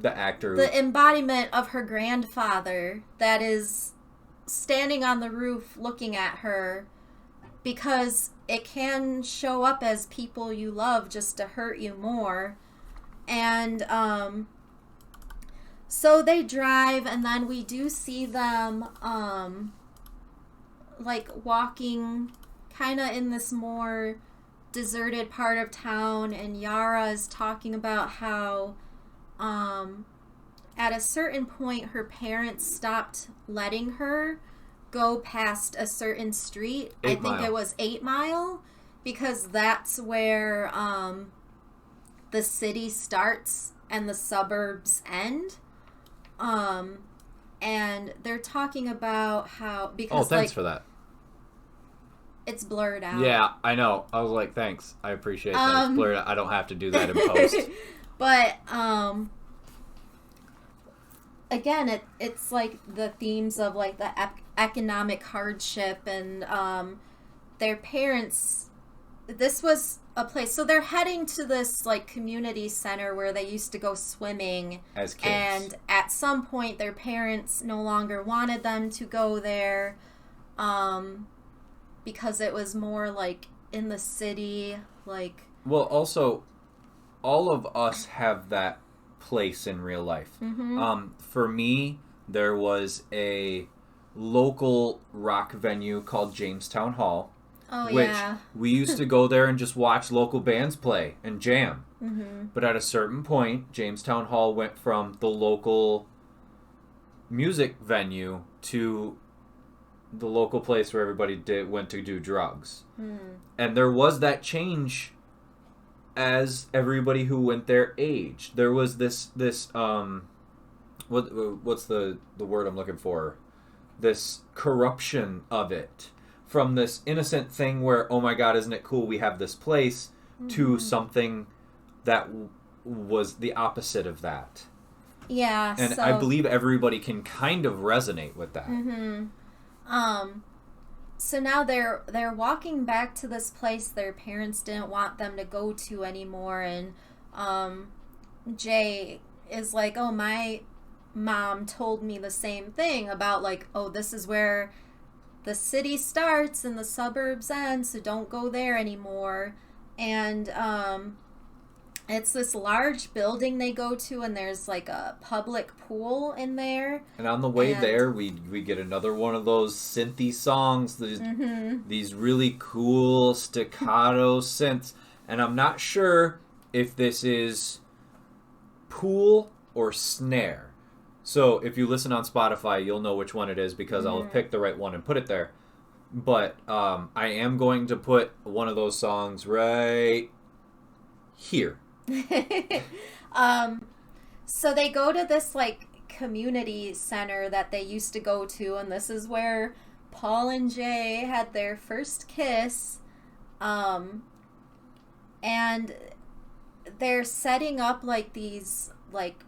actor, the embodiment of her grandfather that is standing on the roof looking at her, because it can show up as people you love just to hurt you more. And so they drive, and then we do see them like walking kind of in this more deserted part of town, and Yara is talking about how at a certain point her parents stopped letting her go past a certain street. I think it was 8 Mile, because that's where the city starts and the suburbs end. And they're talking about how, because thanks for that. It's blurred out. Yeah, I know. I was like, thanks. I appreciate that. It's blurred out. I don't have to do that in post. But again, it's like the themes of like the economic hardship, and their parents. This was a place, so they're heading to this like community center where they used to go swimming as kids, and at some point their parents no longer wanted them to go there, because it was more like in the city, like. Well, also, all of us have that place in real life. For me, there was a local rock venue called Jamestown Hall. Which we used to go there and just watch local bands play and jam. But at a certain point, Jamestown Hall went from the local music venue to the local place where everybody went to do drugs. And there was that change as everybody who went there aged. There was this what's the word I'm looking for? This corruption of it. From this innocent thing where, oh my God, isn't it cool we have this place, to something that was the opposite of that. Yeah, and I believe everybody can kind of resonate with that. So now they're walking back to this place their parents didn't want them to go to anymore, and Jay is like, oh, my mom told me the same thing about like, oh, this is where the city starts and the suburbs end, so don't go there anymore. And it's this large building they go to, and there's like a public pool in there. And on the way there, we get another one of those synthy songs, these really cool staccato synths. And I'm not sure if this is pool or snare. So if you listen on Spotify, you'll know which one it is because I'll have picked the right one and put it there. But I am going to put one of those songs right here. So they go to this like community center that they used to go to, and this is where Paul and Jay had their first kiss. And they're setting up like these like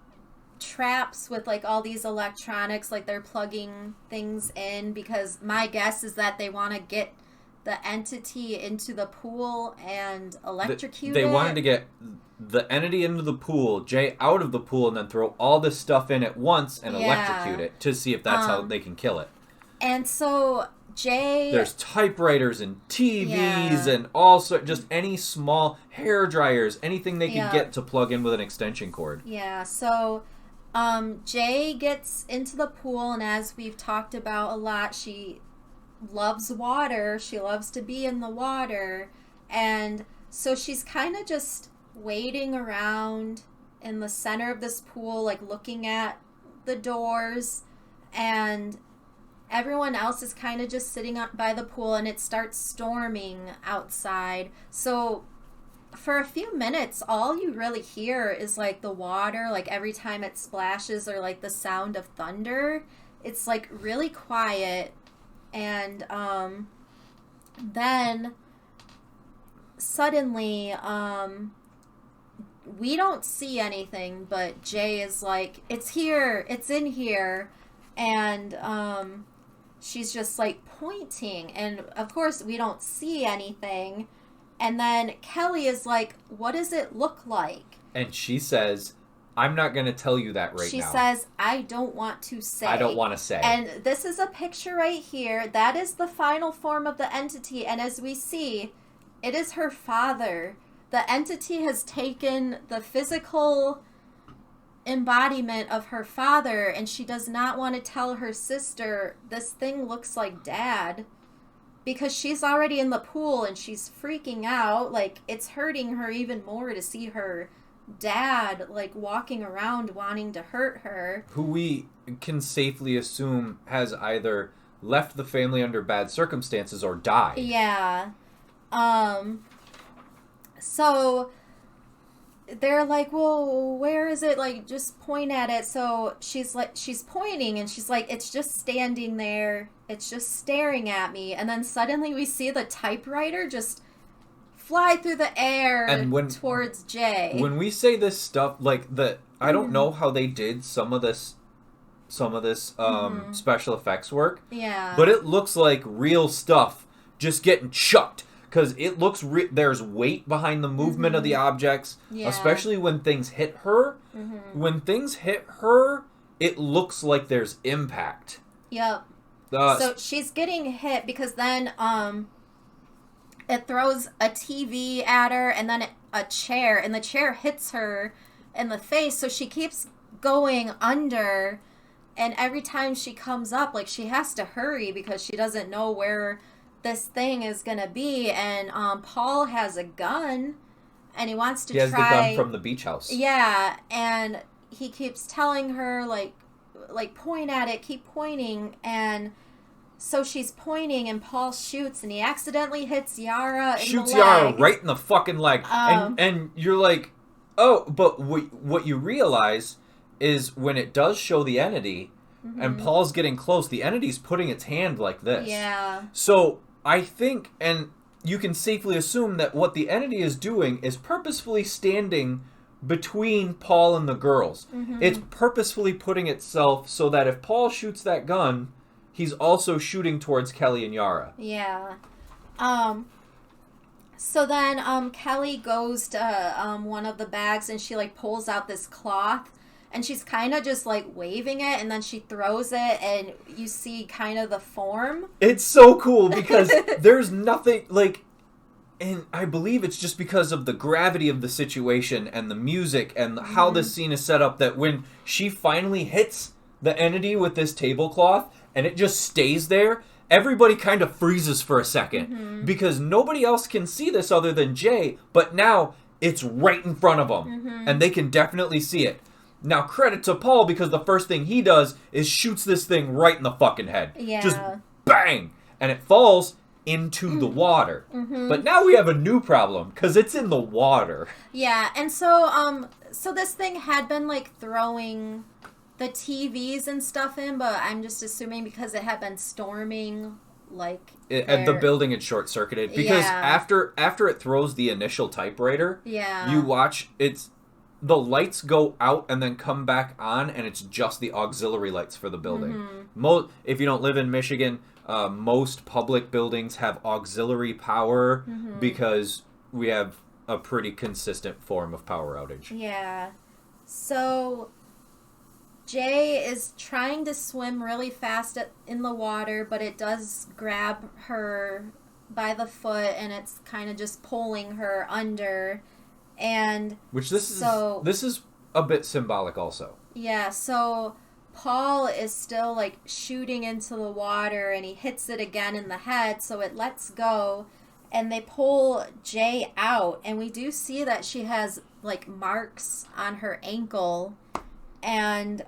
traps with like all these electronics, like they're plugging things in, because my guess is that they want to get the entity into the pool and electrocute They it. wanted to get the entity into the pool, Jay out of the pool, and then throw all this stuff in at once and electrocute it to see if that's how they can kill it. And so Jay... There's typewriters and TVs and all just any small hair dryers, anything they could get to plug in with an extension cord. Yeah, so Jay gets into the pool, and as we've talked about a lot, she loves water. She loves to be in the water. And so she's kind of just wading around in the center of this pool, like looking at the doors, and everyone else is kind of just sitting up by the pool, and it starts storming outside. So for a few minutes, all you really hear is like the water, like every time it splashes, or like the sound of thunder. It's like really quiet. And then suddenly we don't see anything, but Jay is like, it's here, it's in here. And she's just like pointing, and of course we don't see anything. And then Kelly is like, what does it look like? And she says, I'm not going to tell you that right now. She says, I don't want to say. I don't want to say. And this is a picture right here. That is the final form of the entity. And as we see, it is her father. The entity has taken the physical embodiment of her father, and she does not want to tell her sister, this thing looks like Dad, because she's already in the pool and she's freaking out. Like, it's hurting her even more to see her dad like walking around wanting to hurt her, who we can safely assume has either left the family under bad circumstances or died. Yeah. So they're like, well, where is it? Like, just point at it. So she's pointing, and she's like, it's just standing there. It's just staring at me. And then suddenly we see the typewriter just fly through the air towards Jay. When we say this stuff, like I don't know how they did some of this special effects work. Yeah. But it looks like real stuff just getting chucked. Because it looks, there's weight behind the movement of the objects, especially when things hit her. When things hit her, it looks like there's impact. Yep. So she's getting hit because then it throws a TV at her, and then a chair, and the chair hits her in the face. So she keeps going under, and every time she comes up, like, she has to hurry because she doesn't know where this thing is gonna be. And Paul has a gun, and he wants to try. He has the gun from the beach house. Yeah, and he keeps telling her like point at it, keep pointing. And so she's pointing, and Paul shoots, and he accidentally hits Yara in the leg. Yara right in the fucking leg. And you're like, oh, but what you realize is when it does show the entity, and Paul's getting close, the entity's putting its hand like this. Yeah. So I think, and you can safely assume that what the entity is doing is purposefully standing between Paul and the girls. It's purposefully putting itself so that if Paul shoots that gun, he's also shooting towards Kelly and Yara. Yeah. So then Kelly goes to one of the bags, and she like pulls out this cloth, and she's kind of just like waving it, and then she throws it, and you see kind of the form. It's so cool because there's nothing like, and I believe it's just because of the gravity of the situation and the music and how this scene is set up, that when she finally hits the entity with this tablecloth and it just stays there, everybody kind of freezes for a second because nobody else can see this other than Jay, but now it's right in front of them and they can definitely see it. Now, credit to Paul, because the first thing he does is shoots this thing right in the fucking head. Yeah. Just bang! And it falls into the water. Mm-hmm. But now we have a new problem, because it's in the water. Yeah, and so this thing had been, like, throwing the TVs and stuff in, but I'm just assuming because it had been storming, like... And the building had short-circuited. Because after it throws the initial typewriter, you watch, the lights go out and then come back on, and it's just the auxiliary lights for the building. Mm-hmm. If you don't live in Michigan, most public buildings have auxiliary power because we have a pretty consistent form of power outage. Yeah. So Jay is trying to swim really fast in the water, but it does grab her by the foot, and it's kind of just pulling her under. And this is a bit symbolic also. Yeah, so Paul is still, like, shooting into the water, and he hits it again in the head, so it lets go, and they pull Jay out, and we do see that she has, like, marks on her ankle, and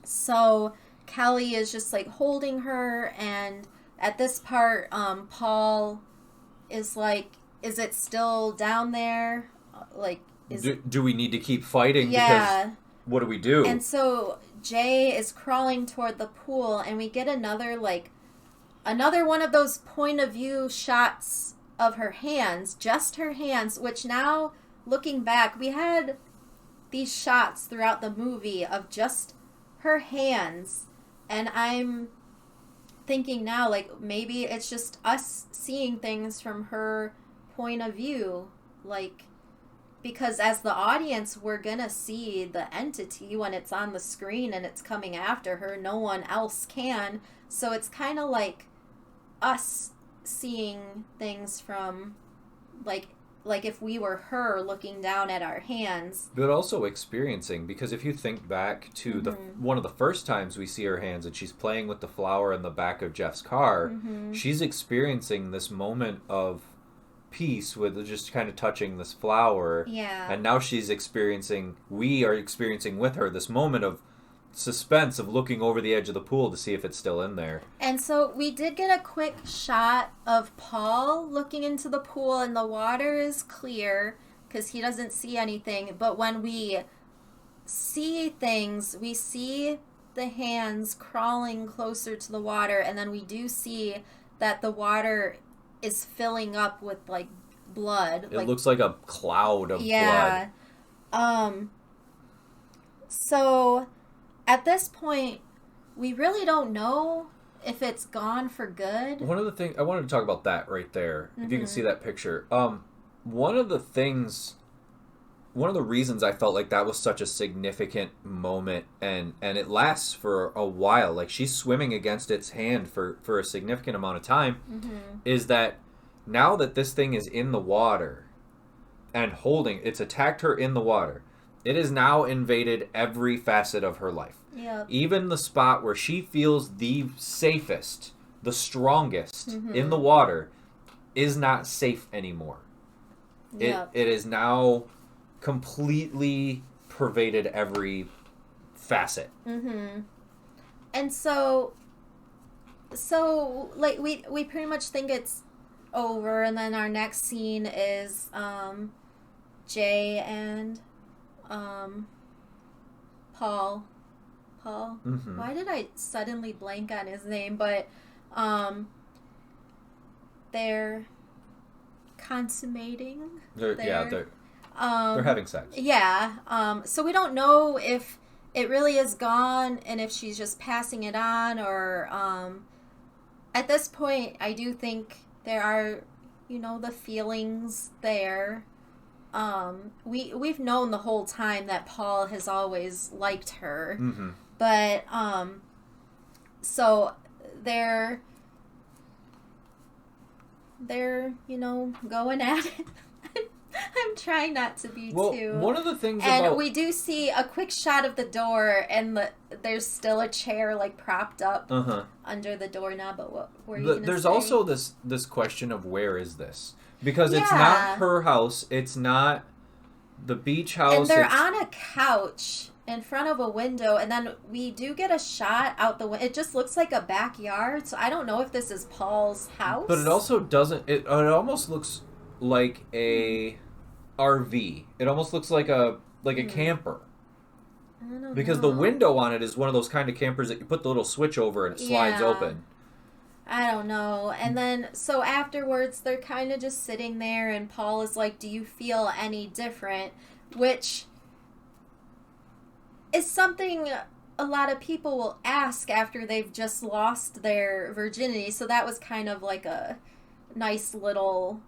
so Kelly is just, like, holding her, and at this part, Paul is like, is it still down there? Like, do we need to keep fighting? Yeah. Because what do we do? And so Jay is crawling toward the pool, and we get another one of those point of view shots of her hands, just her hands, which now, looking back, we had these shots throughout the movie of just her hands, and I'm thinking now, like, maybe it's just us seeing things from her point of view, like, because as the audience, we're gonna see the entity when it's on the screen and it's coming after her. No one else can. So it's kind of like us seeing things from, like if we were her looking down at our hands. But also experiencing, because if you think back to one of the first times we see her hands and she's playing with the flower in the back of Jeff's car, she's experiencing this moment of peace with just kind of touching this flower. Yeah. And now we are experiencing with her this moment of suspense of looking over the edge of the pool to see if it's still in there. And so we did get a quick shot of Paul looking into the pool, and the water is clear because he doesn't see anything. But when we see things, we see the hands crawling closer to the water, and then we do see that the water is filling up with, like, blood. It looks like a cloud of blood. So at this point, we really don't know if it's gone for good. One of the things I wanted to talk about that right there. If you can see that picture. One of the reasons I felt like that was such a significant moment, and it lasts for a while, like she's swimming against its hand for a significant amount of time, is that now that this thing is in the water and it's attacked her in the water, it has now invaded every facet of her life. Yep. Even the spot where she feels the safest, the strongest in the water is not safe anymore. Yep. It is now completely pervaded every facet. And so like we pretty much think it's over, and then our next scene is Jay and Paul. Why did I suddenly blank on his name? But they're consummating. They're having sex. Yeah. So we don't know if it really is gone and if she's just passing it on, or at this point I do think there are, the feelings there. We've known the whole time that Paul has always liked her. But so they're going at it. I'm trying not to be too. One of the things and we do see a quick shot of the door, and there's still a chair, like, propped up under the doorknob. But what were you going to say? There's also this question of where is this? Because it's not her house. It's not The beach house. And they're on a couch in front of a window, and then we do get a shot out the window. It just looks like a backyard, so I don't know if this is Paul's house. But it also doesn't. It almost looks like a RV. It almost looks like a camper. I don't because know. the window on it is one of those kind of campers that you put the little switch over and it slides open. I don't know. And then, so afterwards, they're kind of just sitting there, and Paul is like, do you feel any different? Which is something a lot of people will ask after they've just lost their virginity. So that was kind of like a nice little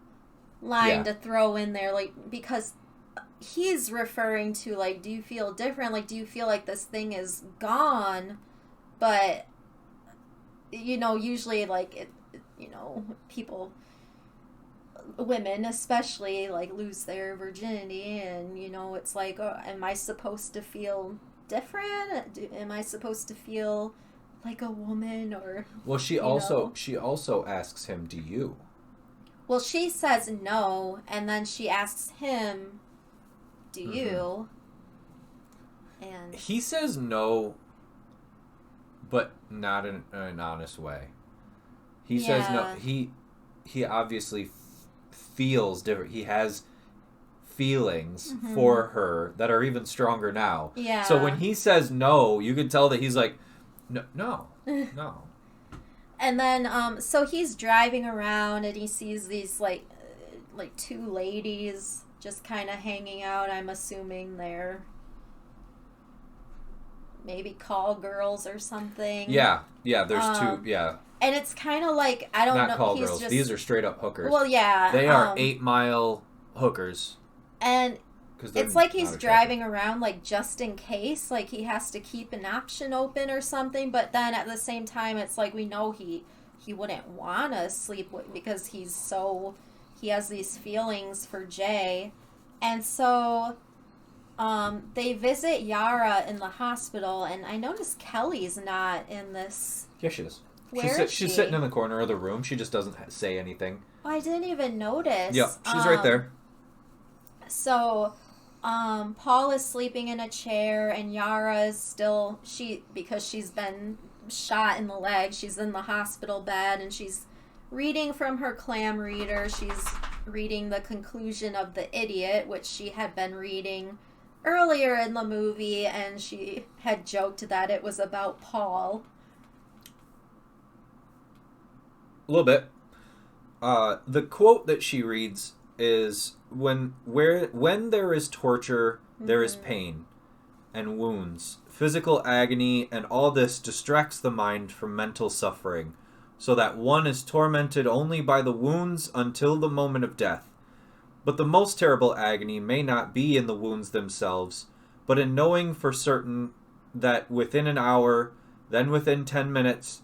line to throw in there, like, because he's referring to, like, do you feel different? Like, do you feel like this thing is gone? But, you know, usually, like, people, women especially, like, lose their virginity, and, you know, it's like, oh, am I supposed to feel different? Am I supposed to feel like a woman? Or, well, she also asks him, do you? Well, she says no, and then she asks him, do you? And he says no, but not in an honest way. He says no. He obviously feels different. He has feelings for her that are even stronger now. Yeah. So when he says no, you can tell that he's like, no. And then, so he's driving around, and he sees these, like two ladies just kind of hanging out. I'm assuming they're maybe call girls or something. Yeah, there's two, yeah. And it's kind of like, I don't know. Not call girls. These are straight up hookers. Well, yeah. They are 8 Mile hookers. And it's like he's driving around, like, just in case. Like, he has to keep an option open or something. But then at the same time, it's like we know he wouldn't want to sleep with, because he has these feelings for Jay. And so they visit Yara in the hospital, and I noticed Kelly's not in this. Yeah, she is. Where is she? She's sitting in the corner of the room. She just doesn't say anything. Oh, I didn't even notice. Yeah, she's right there. So, Paul is sleeping in a chair, and Yara is still, because she's been shot in the leg, she's in the hospital bed, and she's reading from her clam reader. She's reading the conclusion of The Idiot, which she had been reading earlier in the movie, and she had joked that it was about Paul. A little bit. The quote that she reads is, when there is torture, there is pain and wounds, physical agony, and all this distracts the mind from mental suffering, so that one is tormented only by the wounds until the moment of death. But the most terrible agony may not be in the wounds themselves, but in knowing for certain that within an hour, then within 10 minutes,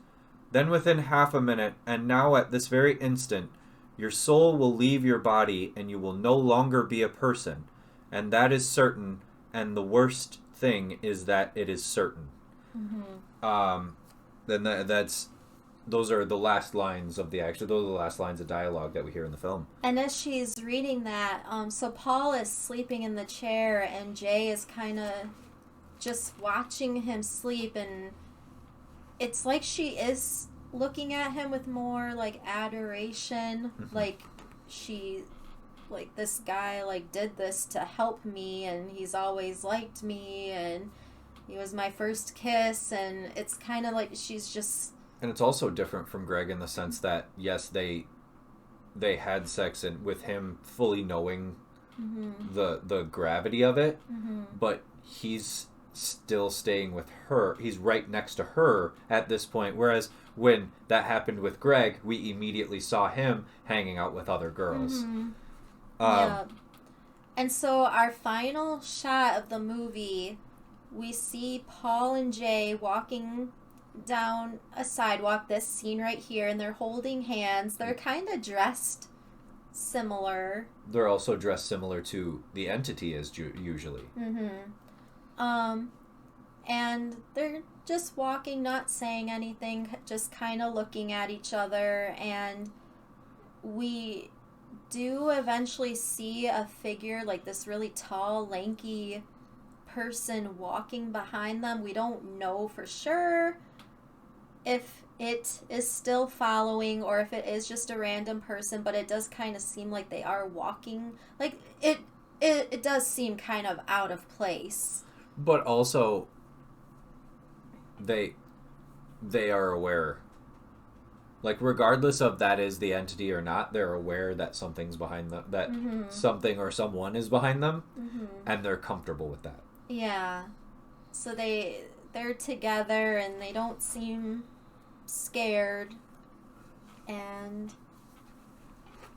then within half a minute, and now at this very instant, your soul will leave your body, and you will no longer be a person. And that is certain, and the worst thing is that it is certain. Then those are the last lines of those are the last lines of dialogue that we hear in the film. And as she's reading that, so Paul is sleeping in the chair, and Jay is kind of just watching him sleep, and it's like she is looking at him with more, like, adoration. Like, this guy, like, did this to help me, and he's always liked me, and he was my first kiss, and it's kind of like she's just... And it's also different from Greg in the sense that, yes, they had sex, and with him fully knowing the gravity of it, but he's still staying with her. He's right next to her at this point, whereas when that happened with Greg, we immediately saw him hanging out with other girls. Yeah. And so our final shot of the movie, we see Paul and Jay walking down a sidewalk, this scene right here, and they're holding hands. They're kind of dressed similar. They're also dressed similar to the entity as usually. And they're just walking, not saying anything, just kind of looking at each other, and we do eventually see a figure, like this really tall, lanky person walking behind them. We don't know for sure if it is still following or if it is just a random person, but it does kind of seem like they are walking. Like, it does seem kind of out of place. But also, they are aware. Like, regardless of that is the entity or not, they're aware that something's behind them, that something or someone is behind them, and they're comfortable with that. Yeah. So they're together and they don't seem scared, and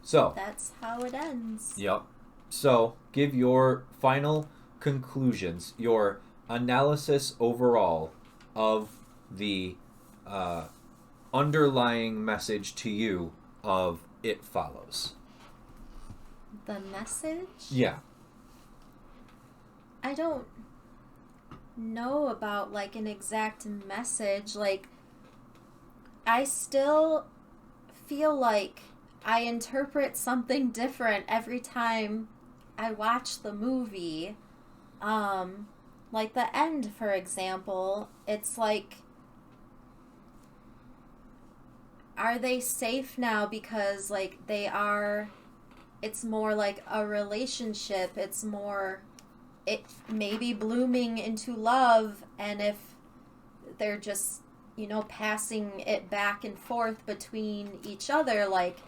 so that's how it ends. Yep. So, give your final conclusions, your analysis overall of the underlying message to you of It Follows. The message? Yeah. I don't know about, like, an exact message. Like, I still feel like I interpret something different every time I watch the movie. Like the end, for example, it's like, are they safe now because, like, it's more like a relationship, it's more, it maybe blooming into love, and if they're just, passing it back and forth between each other, like,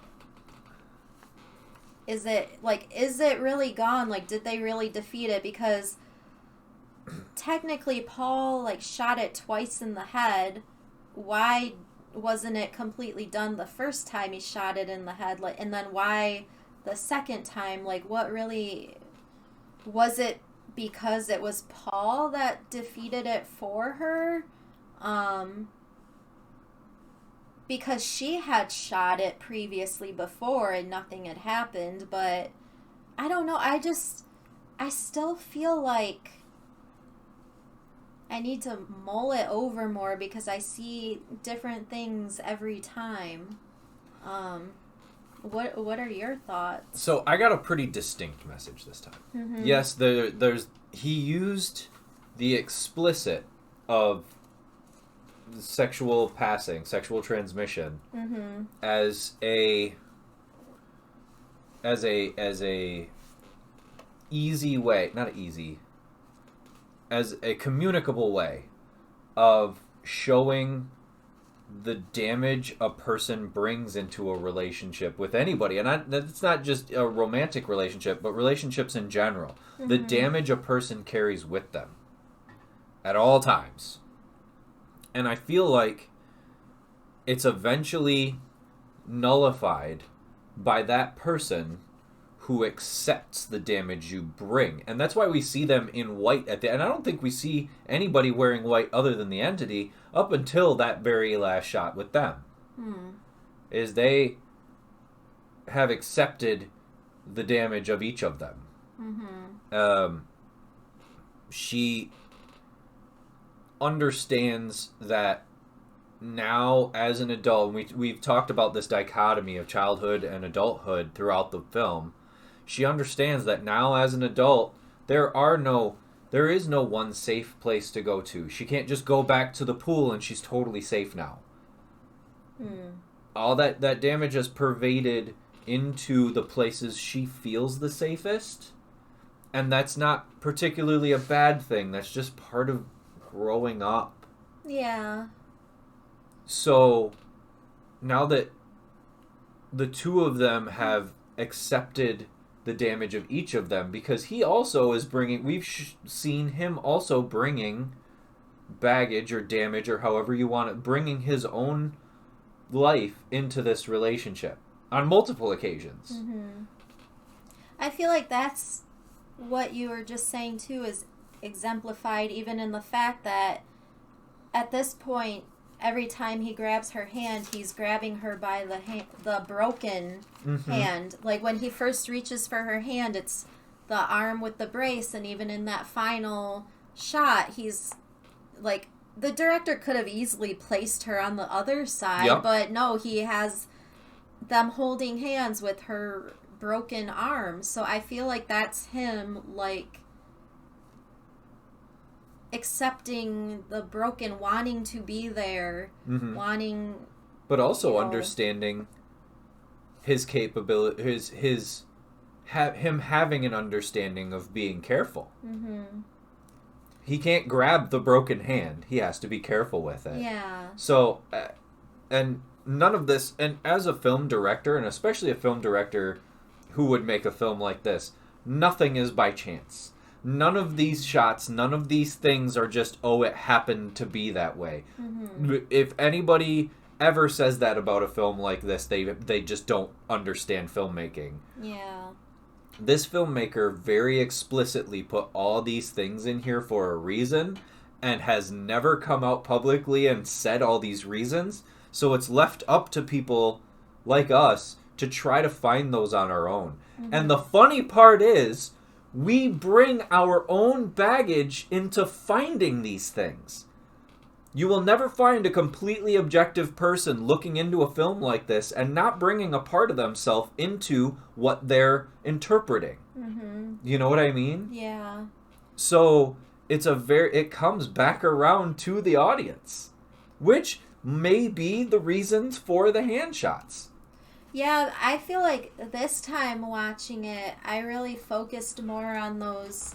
is it really gone? Like, did they really defeat it? Because technically Paul, like, shot it twice in the head. Why wasn't it completely done the first time he shot it in the head? Like, and then why the second time? Like, what really was it? Because it was Paul that defeated it for her? Because she had shot it previously before and nothing had happened, but I don't know. I still feel like I need to mull it over more because I see different things every time. What are your thoughts? So I got a pretty distinct message this time. Mm-hmm. Yes, he used the explicit of sexual passing, sexual transmission, as a easy way, not easy, as a communicable way of showing the damage a person brings into a relationship with anybody. And it's not just a romantic relationship, but relationships in general. The damage a person carries with them at all times. And I feel like it's eventually nullified by that person who accepts the damage you bring. And that's why we see them in white at the end. And I don't think we see anybody wearing white other than the entity up until that very last shot with them. Is they have accepted the damage of each of them. She understands that now as an adult, and we've talked about this dichotomy of childhood and adulthood throughout the film. She understands that now as an adult, there is no one safe place to go to. She can't just go back to the pool and she's totally safe now. All that damage has pervaded into the places she feels the safest. And that's not particularly a bad thing. That's just part of growing up. Yeah. So, now that the two of them have accepted the damage of each of them, because he also is bringing, we've seen him also bringing baggage or damage or however you want it, bringing his own life into this relationship on multiple occasions. I feel like that's what you were just saying too, is exemplified even in the fact that at this point, every time he grabs her hand, he's grabbing her by the broken hand. Like when he first reaches for her hand, it's the arm with the brace, and even in that final shot, he's like, the director could have easily placed her on the other side, but no, he has them holding hands with her broken arm. So I feel like that's him, like, accepting the broken, wanting to be there, wanting... But also understanding his capability, him having an understanding of being careful. He can't grab the broken hand. He has to be careful with it. Yeah. So, and none of this, and as a film director, and especially a film director who would make a film like this, nothing is by chance. None of these shots, none of these things are just, oh, it happened to be that way. If anybody ever says that about a film like this, they just don't understand filmmaking. Yeah. This filmmaker very explicitly put all these things in here for a reason and has never come out publicly and said all these reasons. So it's left up to people like us to try to find those on our own. And the funny part is, we bring our own baggage into finding these things. You will never find a completely objective person looking into a film like this and not bringing a part of themselves into what they're interpreting. You know what I mean? Yeah. So it comes back around to the audience, which may be the reasons for the hand shots. Yeah, I feel like this time watching it, I really focused more on those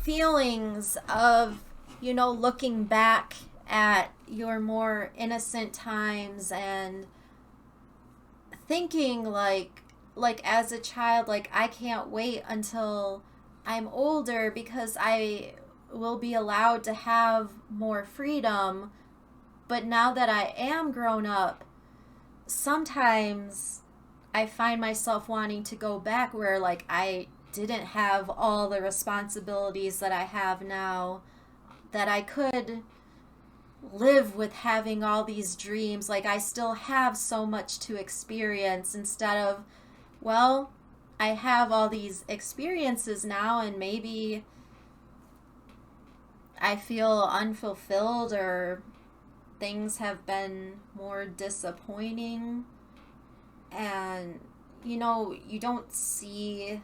feelings of, you know, looking back at your more innocent times and thinking like as a child, like, I can't wait until I'm older because I will be allowed to have more freedom. But now that I am grown up, sometimes I find myself wanting to go back where, like, I didn't have all the responsibilities that I have now, that I could live with having all these dreams. Like, I still have so much to experience, instead of, well, I have all these experiences now and maybe I feel unfulfilled or things have been more disappointing, and, you know, you don't see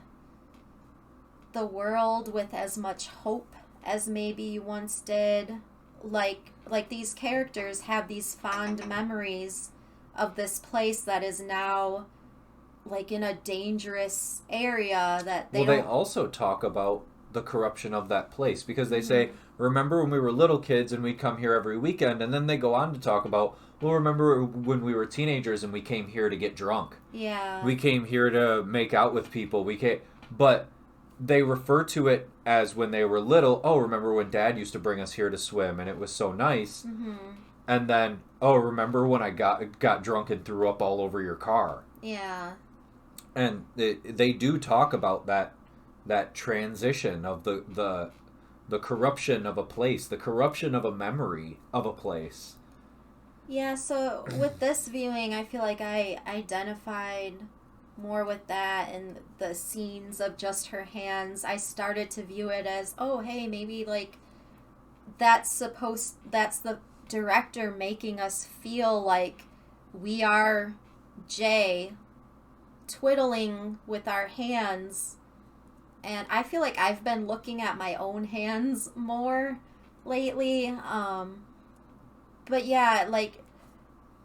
the world with as much hope as maybe you once did. Like these characters have these fond memories of this place that is now, like, in a dangerous area that they also talk about the corruption of that place, because they say, remember when we were little kids and we'd come here every weekend, and then they go on to talk about, well, remember when we were teenagers and we came here to get drunk. Yeah. We came here to make out with people. But they refer to it as when they were little, oh, remember when Dad used to bring us here to swim and it was so nice. And then, oh, remember when I got drunk and threw up all over your car. Yeah. And they do talk about that transition of the corruption of a place, the corruption of a memory of a place. Yeah, so with this viewing, I feel like I identified more with that, and the scenes of just her hands. I started to view it as, oh, hey, maybe, like, that's the director making us feel like we are Jay twiddling with our hands. And I feel like I've been looking at my own hands more lately. But yeah, like,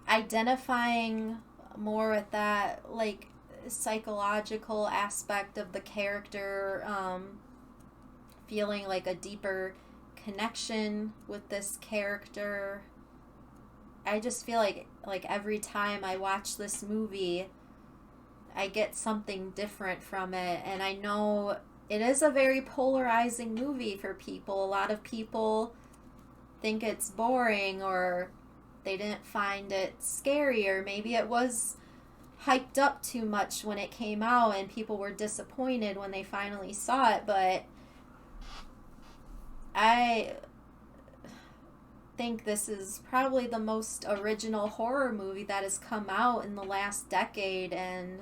identifying more with that, like, psychological aspect of the character, feeling like a deeper connection with this character. I just feel like every time I watch this movie, I get something different from it. And I know it is a very polarizing movie for people. A lot of people think it's boring, or they didn't find it scary, or maybe it was hyped up too much when it came out and people were disappointed when they finally saw it. But I think this is probably the most original horror movie that has come out in the last decade, and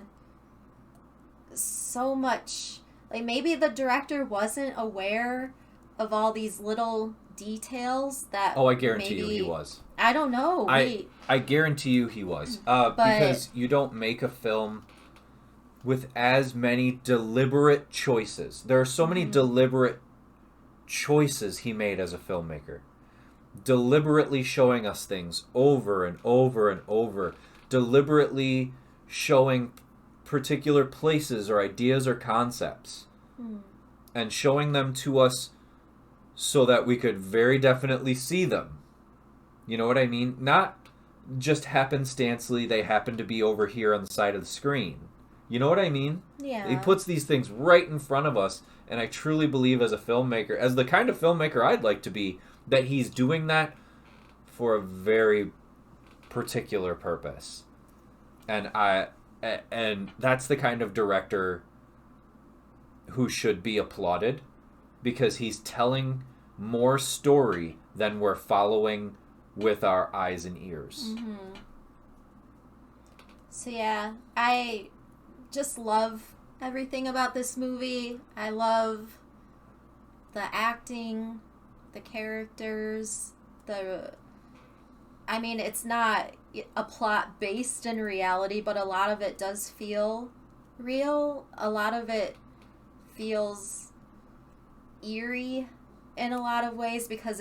so much, like, maybe the director wasn't aware of all these little details that... Oh, I guarantee you he was. I don't know. I guarantee you he was. Because you don't make a film with as many deliberate choices. There are so many deliberate choices he made as a filmmaker. Deliberately showing us things over and over and over. Deliberately showing particular places or ideas or concepts. And showing them to us so that we could very definitely see them. You know what I mean? Not just happenstancely they happen to be over here on the side of the screen. You know what I mean? Yeah. He puts these things right in front of us, and I truly believe as a filmmaker, as the kind of filmmaker I'd like to be, that he's doing that for a very particular purpose. And that's the kind of director who should be applauded, because he's telling more story than we're following with our eyes and ears. So yeah, I just love everything about this movie. I love the acting, the characters, I mean, it's not a plot based in reality, but a lot of it does feel real. A lot of it feels eerie in a lot of ways, because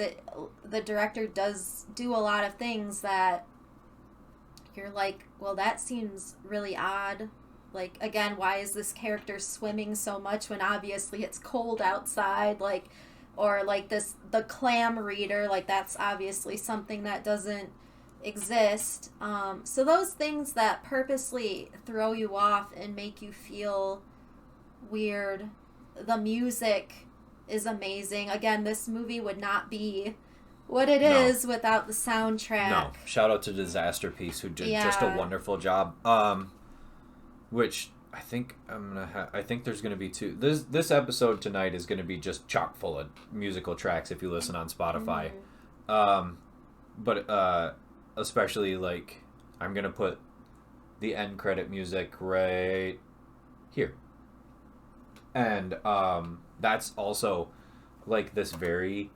the director does do a lot of things that you're like, well, that seems really odd. Like, again, why is this character swimming so much when obviously it's cold outside? Like, or like the clam reader, like that's obviously something that doesn't exist. So those things that purposely throw you off and make you feel weird. The music is amazing. Again, this movie would not be what it is without the soundtrack. No. Shout out to Disaster Piece, who did just a wonderful job. Which I think I think there's gonna be two. This episode tonight is gonna be just chock full of musical tracks if you listen on Spotify. But especially like I'm gonna put the end credit music right here. And that's also like this very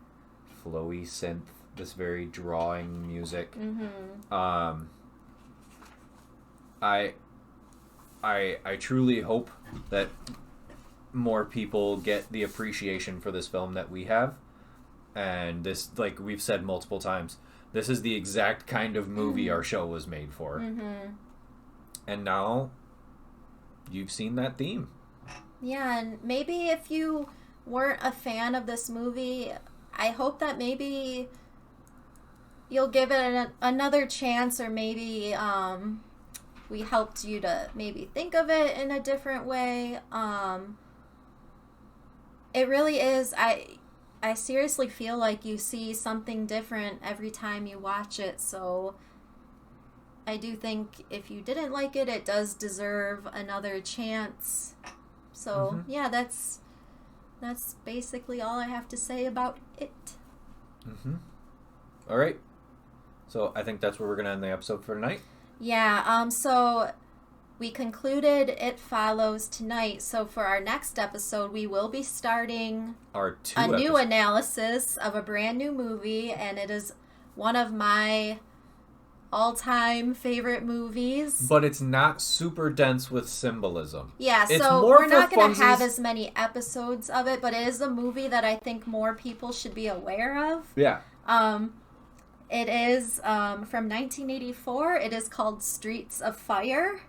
flowy synth, this very drawing music. I truly hope that more people get the appreciation for this film that we have. And this, like we've said multiple times, this is the exact kind of movie our show was made for. And now you've seen that theme. Yeah, and maybe if you weren't a fan of this movie, I hope that maybe you'll give it another chance, or maybe we helped you to maybe think of it in a different way. It really is. I seriously feel like you see something different every time you watch it, so I do think if you didn't like it, it does deserve another chance. So, yeah, that's basically all I have to say about it. All right. So I think that's where we're going to end the episode for tonight. Yeah, so we concluded It Follows tonight. So for our next episode, we will be starting new analysis of a brand new movie, and it is one of my all-time favorite movies. But it's not super dense with symbolism. Yeah, so we're not going to have as many episodes of it, but it is a movie that I think more people should be aware of. Yeah. It is from 1984. It is called Streets of Fire.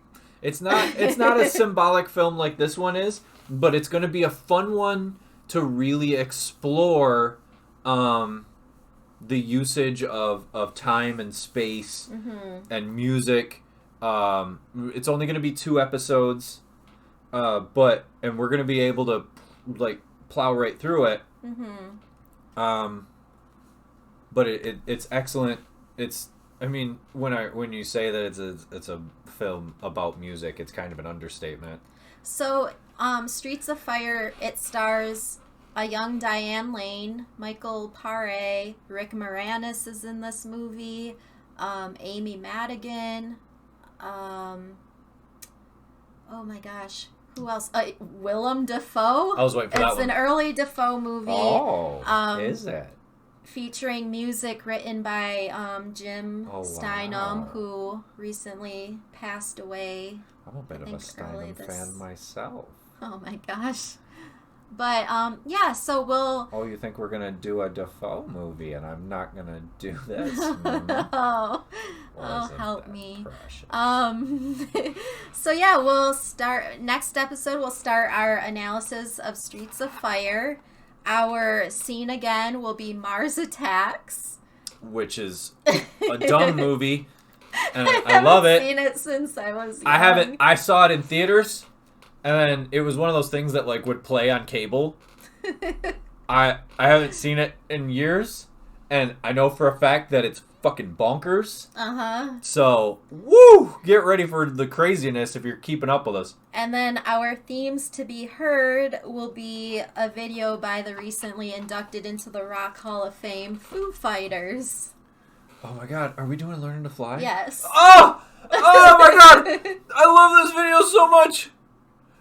It's not a symbolic film like this one is, but it's going to be a fun one to really explore the usage of time and space and music. It's only going to be 2 episodes, and we're going to be able to like plow right through it. But it's excellent. I mean, when you say that it's a film about music, it's kind of an understatement. So, Streets of Fire, it stars a young Diane Lane, Michael Paré, Rick Moranis is in this movie, Amy Madigan, oh my gosh, who else? Willem Dafoe. I was waiting for that one. It's an early Dafoe movie. Oh, is it? featuring music written by Jim Steinum, wow. who recently passed away. I'm a bit of a Steinum fan myself. Oh my gosh. But, yeah, so we'll... Oh, you think we're going to do a Defoe movie and I'm not going to do this? Oh, Wasn't help that me. precious? So yeah, we'll start... Next episode, we'll start our analysis of Streets of Fire. Our scene again will be Mars Attacks. Which is a dumb movie. And I love it. I haven't seen it since I was young. I haven't. I saw it in theaters, and then it was one of those things that like would play on cable. I haven't seen it in years, and I know for a fact that it's fucking bonkers. So, woo! Get ready for the craziness if you're keeping up with us. And then our themes to be heard will be a video by the recently inducted into the Rock Hall of Fame Foo Fighters. Oh my god, are we doing Learning to Fly? Yes. Oh! Oh my god! I love this video so much!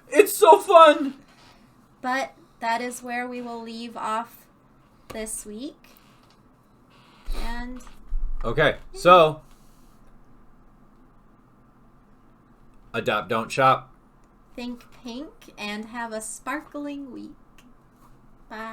It's so fun! But that is where we will leave off this week. And... Okay, so... Adopt, don't shop. think pink and have a sparkling week. Bye.